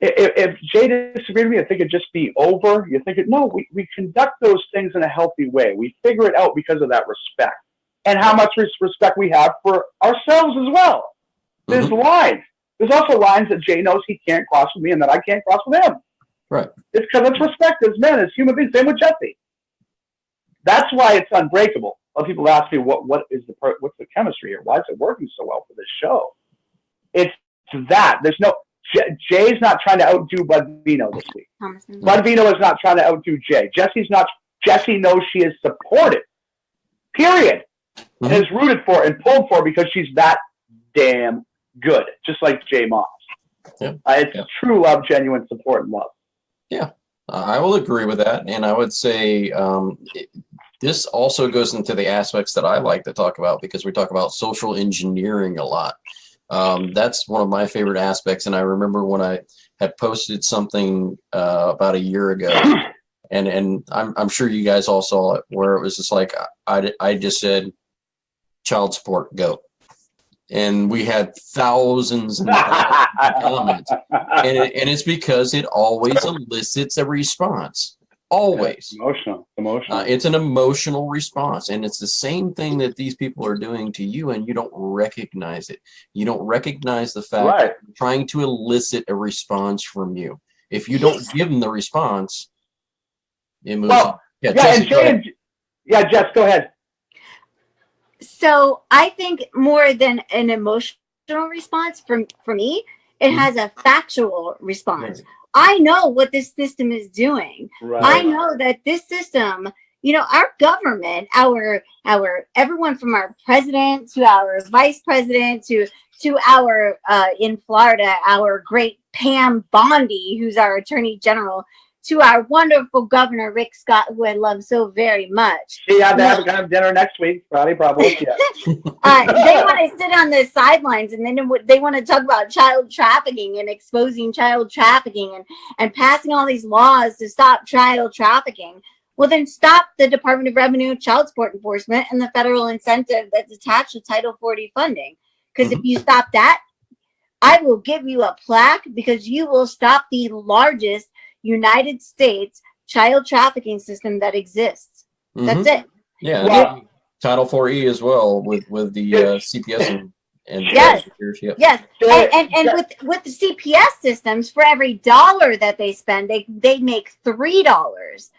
If Jay disagreed with me, I think it'd just be over. You think, no, we conduct those things in a healthy way. We figure it out because of that respect and how much respect we have for ourselves as well. There's lines. There's also lines that Jay knows he can't cross with me and that I can't cross with him. Right. It's because it's respect as men, as human beings. Same with Jessie. That's why it's unbreakable. A lot of people ask me, what's the chemistry here? Why is it working so well for this show? It's that. There's no... Jay's not trying to outdo Bud Veno this week. Bud Veno is not trying to outdo Jay. Jessie knows she is supported. Period. And is rooted for and pulled for because she's that damn good. Just like Jay Moss. It's true love, genuine support and love. Yeah, I will agree with that. And I would say this also goes into the aspects that I like to talk about, because we talk about social engineering a lot. That's one of my favorite aspects. And I remember when I had posted something about a year ago, and I'm sure you guys all saw it, where it was just like, I just said, child support, go. And we had thousands and thousands of comments. And it's because it always elicits a response. Always. Emotional. It's an emotional response. And it's the same thing that these people are doing to you, and you don't recognize it. You don't recognize the fact that they're trying to elicit a response from you. If you don't give them the response, it moves on. Jess, go ahead. So I think more than an emotional response for me, it has a factual response. Right. I know what this system is doing. Right. I know that this system, our government, our everyone from our president to our vice president to our in Florida, our great Pam Bondi, who's our attorney general, to our wonderful governor, Rick Scott, who I love so very much. She had to have dinner next week, probably. Yeah. They want to sit on the sidelines, and then they want to talk about child trafficking and exposing child trafficking and passing all these laws to stop child trafficking. Well, then stop the Department of Revenue child support enforcement and the federal incentive that's attached to Title 40 funding. Because if you stop that, I will give you a plaque, because you will stop the largest United States child trafficking system that exists. That's it. Yeah, well, Title 4E as well with the CPS and yes. And with the CPS systems, for every dollar that they spend, they make $3.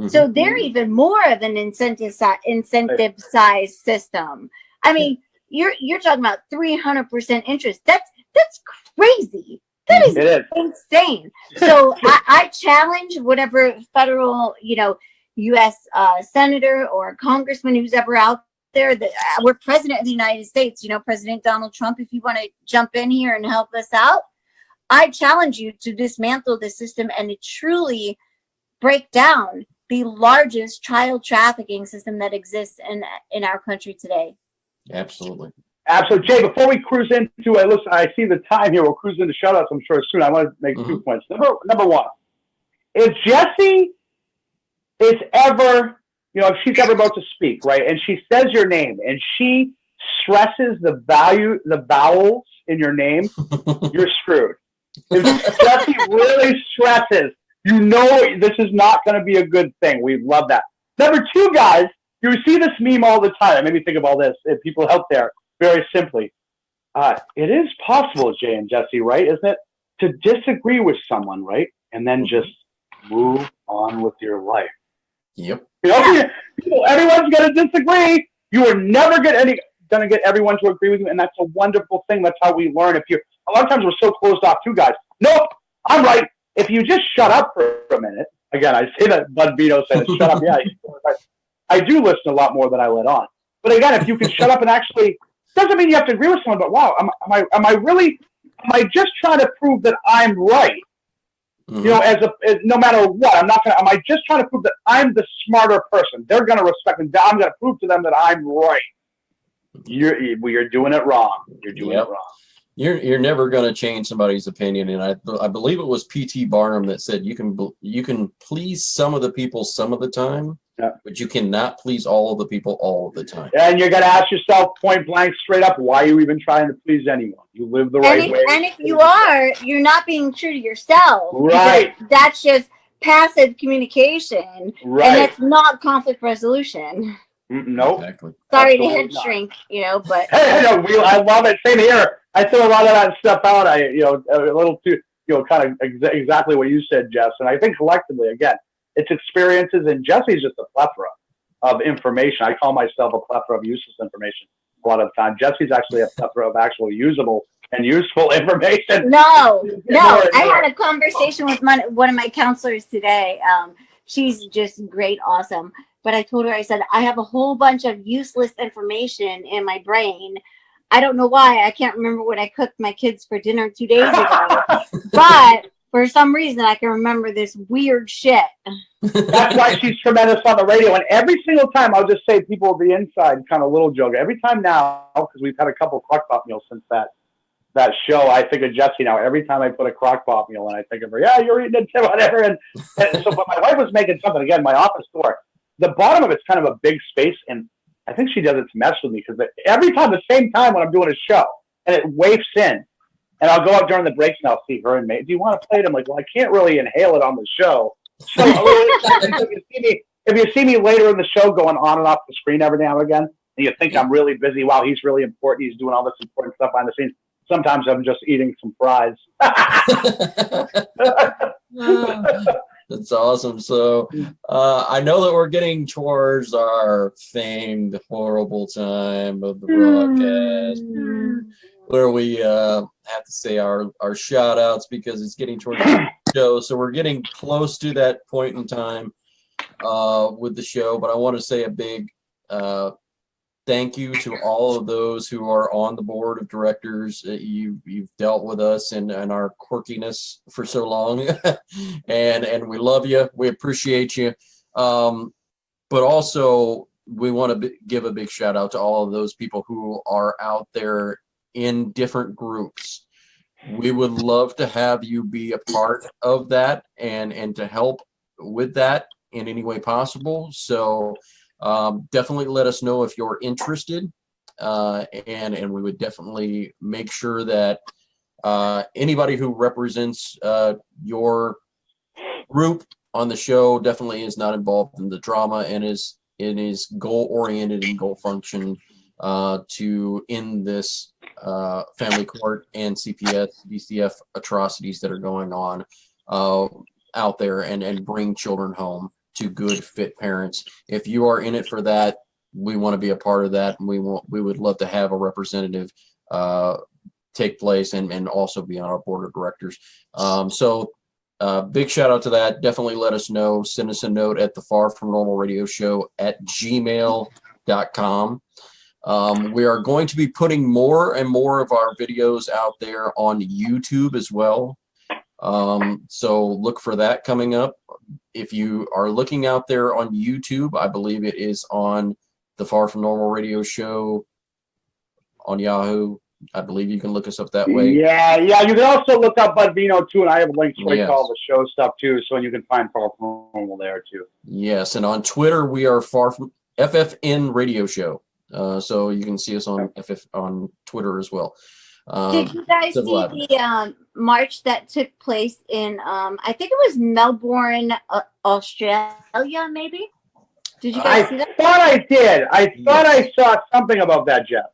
So they're even more of an incentive size system. I mean, you're talking about 300% interest. That's crazy. That is insane. So I challenge whatever federal, U.S. senator or congressman who's ever out there, that we're president of the United States, President Donald Trump, if you want to jump in here and help us out, I challenge you to dismantle the system and to truly break down the largest child trafficking system that exists in our country today. Absolutely. Absolutely. Jay, before we cruise into it, listen, I see the time here. We'll cruise into shout-outs, I'm sure, soon. I want to make 2 points. Number one, if Jessie is ever, if she's ever about to speak, right, and she says your name and she stresses the vowels in your name, you're screwed. If Jessie really stresses, this is not going to be a good thing. We love that. Number two, guys, you see this meme all the time. It made me think of all this. People out there, very simply, it is possible, Jay and Jessie, right? Isn't it? To disagree with someone, right? And then just move on with your life. Yep. Everyone's going to disagree. You are never going to get everyone to agree with you, and that's a wonderful thing. That's how we learn. A lot of times we're so closed off too, guys. Nope, I'm right. If you just shut up for a minute, again, I say that Bud Veno said, shut up. Yeah, I do listen a lot more than I let on. But again, if you can shut up and actually, doesn't mean you have to agree with someone, but wow, am I just trying to prove that I'm right? No matter what, am I just trying to prove that I'm the smarter person? They're going to respect me. I'm going to prove to them that I'm right. You're doing it wrong. You're doing it wrong. You're never going to change somebody's opinion, and I believe it was P.T. Barnum that said you can please some of the people some of the time, but you cannot please all of the people all of the time. And you're going to ask yourself point blank, straight up, why are you even trying to please anyone? You live the right way. And if you are, you're not being true to yourself. Right. That's just passive communication. Right. And it's not conflict resolution. Nope. Exactly. Sorry to head shrink, but. Hey, no, I love it. Same here. I throw a lot of that stuff out. A little too, kind of exactly what you said, Jess. And I think collectively, again, it's experiences, and Jessie's just a plethora of information. I call myself a plethora of useless information a lot of the time. Jesse's actually a plethora of actual usable and useful information. No. I had a conversation with one of my counselors today. She's just great, awesome. But I told her, I said, I have a whole bunch of useless information in my brain. I don't know why. I can't remember what I cooked my kids for dinner 2 days ago. But for some reason, I can remember this weird shit. That's why she's tremendous on the radio. And every single time, I'll just say people at the inside, kind of little joke. Every time now, because we've had a couple of crock pot meals since that show, I think of Jessie now. Every time I put a crock pot meal in, I think of her, yeah, you're eating it too, whatever. And so, but my wife was making something, again, my office door. The bottom of it's kind of a big space, and I think she does it to mess with me, because every time, the same time when I'm doing a show, and it wafts in, and I'll go up during the breaks and I'll see her and me. Do you want to play it? I'm like, well, I can't really inhale it on the show. So if you see me later in the show going on and off the screen every now and again, and you think I'm really busy, wow, he's really important, he's doing all this important stuff behind the scenes. Sometimes I'm just eating some fries. That's awesome. So I know that we're getting towards our famed horrible time of the broadcast, where we have to say our shout outs, because it's getting towards the show. So we're getting close to that point in time with the show. But I want to say a big thank you to all of those who are on the board of directors. You've dealt with us and our quirkiness for so long, and we love you. We appreciate you. But also, we want to give a big shout out to all of those people who are out there in different groups. We would love to have you be a part of that and to help with that in any way possible. So definitely let us know if you're interested, and we would definitely make sure that anybody who represents your group on the show definitely is not involved in the drama and is goal oriented and goal function to end this family court and CPS, DCF atrocities that are going on out there, and bring children home to good, fit parents. If you are in it for that, we want to be a part of that, and we would love to have a representative take place and also be on our board of directors. So big shout out to that. Definitely let us know. Send us a note at the Far From Normal Radio Show at gmail.com. We are going to be putting more and more of our videos out there on YouTube as well. So look for that coming up. If you are looking out there on YouTube, I believe it is on the Far From Normal Radio Show on Yahoo. I believe you can look us up that way. Yeah. You can also look up Bud Veno too, and I have links to all the show stuff too, so you can find Far From Normal there too. Yes, and on Twitter we are Far From FFN Radio Show. So you can see us on on Twitter as well. Did you guys see the march that took place in, I think it was Melbourne, Australia, maybe? Did you guys see that? I thought I did. I thought I saw something about that, Jeff.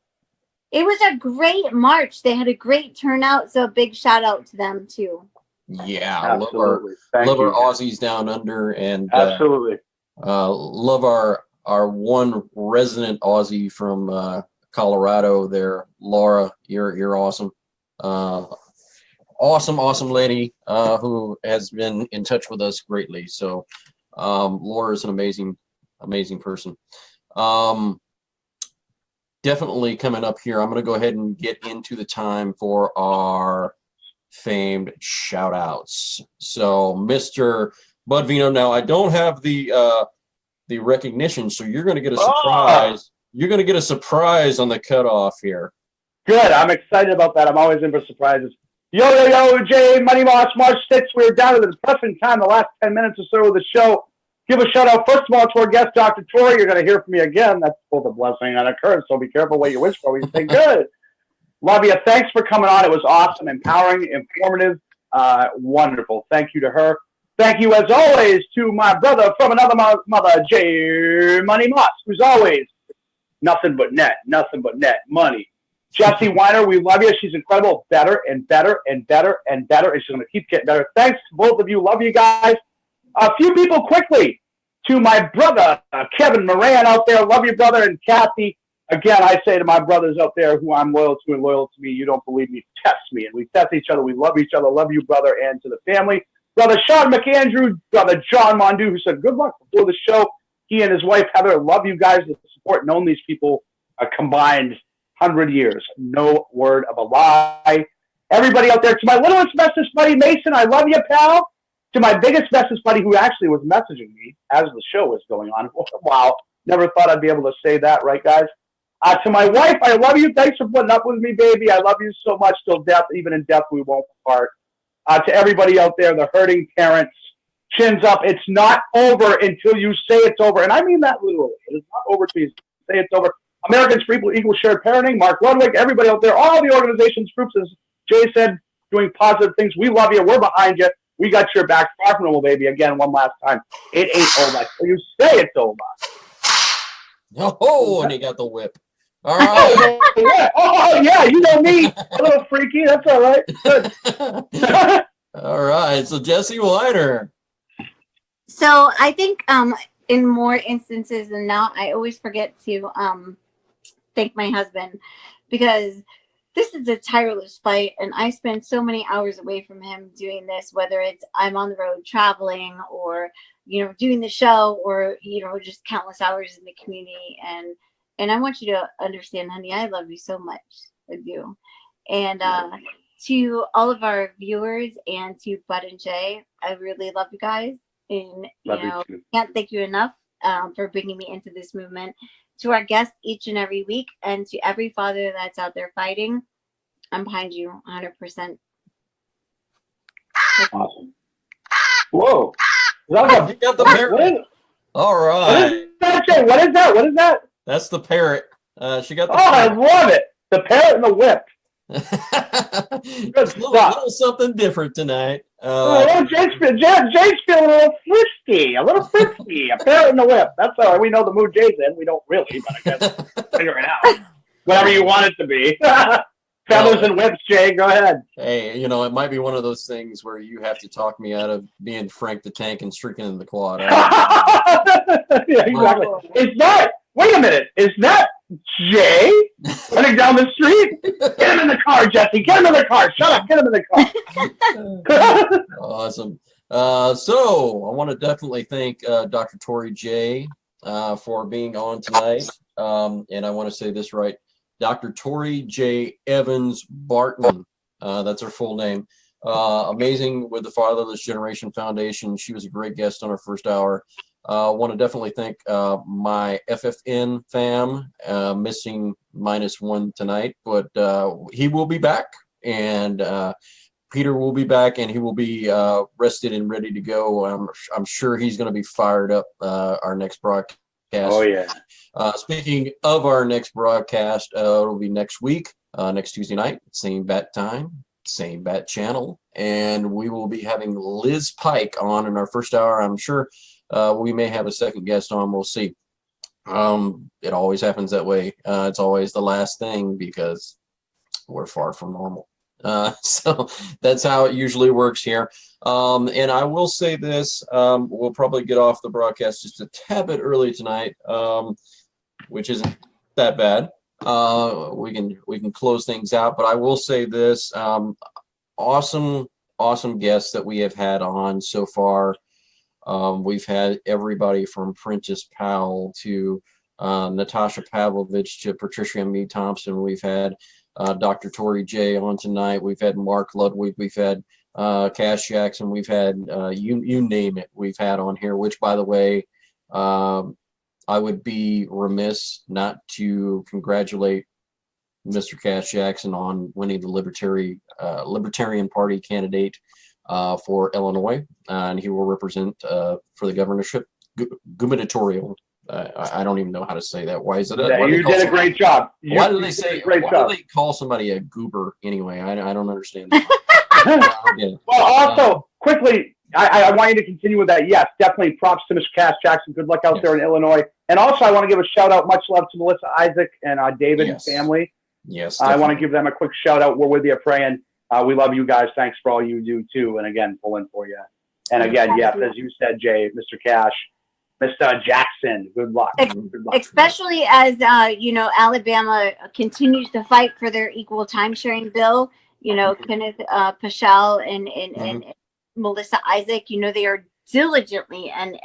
It was a great march. They had a great turnout, so a big shout out to them, too. Yeah, I love our Aussies down under, and absolutely love our one resident Aussie from Colorado there, Laura. You're awesome. Awesome lady who has been in touch with us greatly. So Laura is an amazing person. Definitely coming up here, I'm going to go ahead and get into the time for our famed shout outs. So Mr. Bud Veno, now I don't have the recognition, so you're going to get a surprise. You're going to get a surprise on the cutoff here. Good. I'm excited about that. I'm always in for surprises. Yo, Jay, Money Moss, March 6th. We're down to the depressing time, the last 10 minutes or so of the show. give a shout out, first of all, to our guest, Dr. Tori. You're going to hear from me again. That's both a blessing and a curse, so be careful what you wish for. You say good. Love you. Thanks for coming on. It was awesome, empowering, informative, wonderful. Thank you to her. Thank you, as always, to my brother from another mother, J. Money Moss, who's always nothing but net money. Jessie Weiner, we love you. She's incredible. Better and better and better and better. And she's going to keep getting better. Thanks to both of you. Love you guys. A few people quickly. To my brother, Kevin Moran out there. Love you, brother. And Kathy. Again, I say to my brothers out there who I'm loyal to and loyal to me, you don't believe me, test me. And we test each other. We love each other. Love you, brother, and to the family. Brother Sean McAndrew, brother John Mondu, who said good luck before the show. He and his wife, Heather, love you guys. The support, known these people a combined 100 years. No word of a lie. Everybody out there, to my littlest bestest buddy, Mason, I love you, pal. To my biggest bestest buddy, who actually was messaging me as the show was going on. Wow. Never thought I'd be able to say that, right, guys? To my wife, I love you. Thanks for putting up with me, baby. I love you so much till death. Even in death, we won't part. To everybody out there, the hurting parents, chins up. It's not over until you say it's over. And I mean that literally. It is not over until you say it's over. Americans for Equal Shared Parenting, Mark Ludwig, everybody out there, all the organizations, groups, as Jay said, doing positive things. We love you. We're behind you. We got your back. Far from normal, baby. Again, one last time. It ain't over. So you say it's over. Oh, and he got the whip. All right. Oh, yeah, you know me. A little freaky. That's all right. Good. All right. So Jessie Weiner. So I think in more instances than not, I always forget to thank my husband, because this is a tireless fight, and I spend so many hours away from him doing this, whether it's I'm on the road traveling or, doing the show, or, just countless hours in the community. And I want you to understand, honey, I love you so much. I do. And to all of our viewers and to Bud and Jay, I really love you guys. And, can't thank you enough for bringing me into this movement. To our guests each and every week, and to every father that's out there fighting, I'm behind you 100%. Awesome. Whoa. You got the parrot. All right. What is that? That's the parrot. She got the parrot. I love it. The parrot and the whip. Good little something different tonight. Jay's feeling a little frisky. A parrot and a whip. That's all right. We know the mood Jay's in. We don't really, but I guess figure it out. Whatever you want it to be. Feathers and whips, Jay. Go ahead. Hey, it might be one of those things where you have to talk me out of being Frank the Tank and streaking in the quad. Yeah, exactly. Wait a minute. Is that Jay running down the street? Get him in the car, Jessie. Get him in the car. Shut up. Get him in the car. Awesome. So I want to definitely thank Dr. Tori J for being on tonight. And I want to say this right. Dr. Tori J. Evans Barton. That's her full name. Amazing with the Fatherless Generation Foundation. She was a great guest on our first hour. I want to definitely thank my FFN fam, missing -1 tonight, but he will be back, and Peter will be back, and he will be rested and ready to go. I'm sure he's going to be fired up our next broadcast. Oh, yeah. Speaking of our next broadcast, it'll be next week, next Tuesday night, same bat time, same bat channel, and we will be having Liz Pike on in our first hour. I'm sure we may have a second guest on. We'll see. It always happens that way. It's always the last thing because we're far from normal. So that's how it usually works here. And I will say this, we'll probably get off the broadcast just a tad bit early tonight, which isn't that bad. We can close things out, but I will say this, awesome guests that we have had on so far. We've had everybody from Prentice Powell to Natasha Pavlovich to Patricia M. Thompson. We've had Dr. Tori J on tonight. We've had Mark Ludwig. We've had Cash Jackson. We've had you name it. We've had on here. Which, by the way, I would be remiss not to congratulate Mr. Cash Jackson on winning the Libertarian Party candidate for Illinois, and he will represent for the governorship gubernatorial. I don't even know how to say that. Why is it? Yeah, you did a great job. Why do they say? Why do they call somebody a goober anyway? I don't understand that. Well, also quickly, I want you to continue with that. Yes, definitely. Props to Mr. Cash Jackson. Good luck out there in Illinois. And also, I want to give a shout out, much love to Melissa, Isaac, and David and family. Yes, I want to give them a quick shout out. We're with you, praying. We love you guys. Thanks for all you do too. And again, pulling for you. And again, yes, as you said, Jay, Mr. Cash, Mr. Jackson, good luck. Good luck. Especially as Alabama continues to fight for their equal time sharing bill. Kenneth Paschal and Melissa Isaac. They are diligently and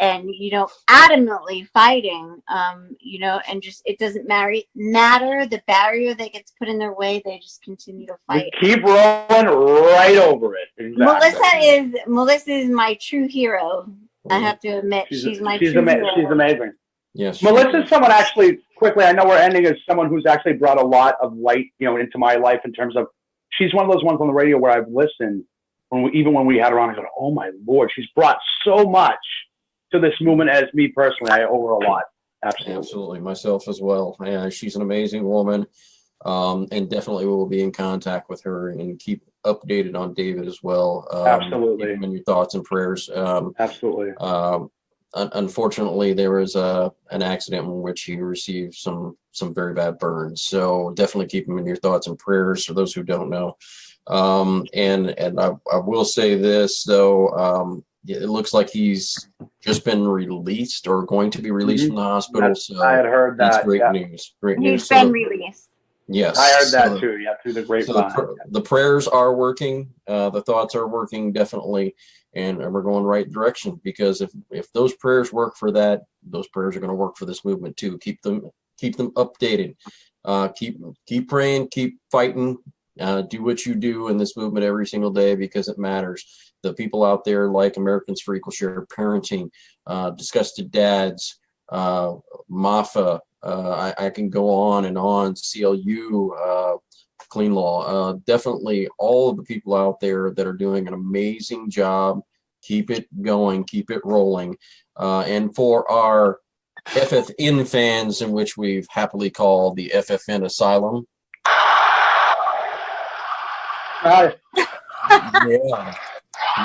adamantly fighting. And just it doesn't matter the barrier that gets put in their way. They just continue to fight. We keep rolling right over it. Exactly. Melissa is my true hero. I have to admit, she's my true hero. She's amazing. Yes. Melissa's someone actually, quickly, I know we're ending as someone who's actually brought a lot of light, into my life in terms of, she's one of those ones on the radio where I've listened, even when we had her on, I go, oh my Lord, she's brought so much to this movement as me personally. I owe her a lot. Absolutely. Myself as well. Yeah, she's an amazing woman. And definitely we will be in contact with her and keep updated on David as well. Absolutely. Keep him in your thoughts and prayers. Absolutely. Unfortunately, there was an accident in which he received some very bad burns. So definitely keep him in your thoughts and prayers for those who don't know. And I will say this though, it looks like he's just been released or going to be released from the hospital. So I had heard that. That's great news. Great news. He's been released. Yes, I heard that too. Yeah, through the grapevine. So the prayers are working. The thoughts are working definitely, and we're going right direction. Because if those prayers work for that, those prayers are going to work for this movement too. Keep them updated. Keep praying. Keep fighting. Do what you do in this movement every single day because it matters. The people out there like Americans for Equal Share Parenting, Disgusted Dads, MAFA. I can go on and on, CLU, Clean Law, definitely all of the people out there that are doing an amazing job. Keep it going, keep it rolling. And for our FFN fans, in which we've happily called the FFN Asylum. Yeah,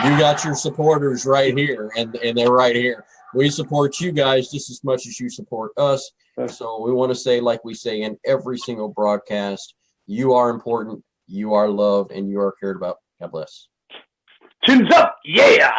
you got your supporters right here, and they're right here. We support you guys just as much as you support us. So we want to say, like we say in every single broadcast, you are important, you are loved, and you are cared about. God bless. Chins up, yeah!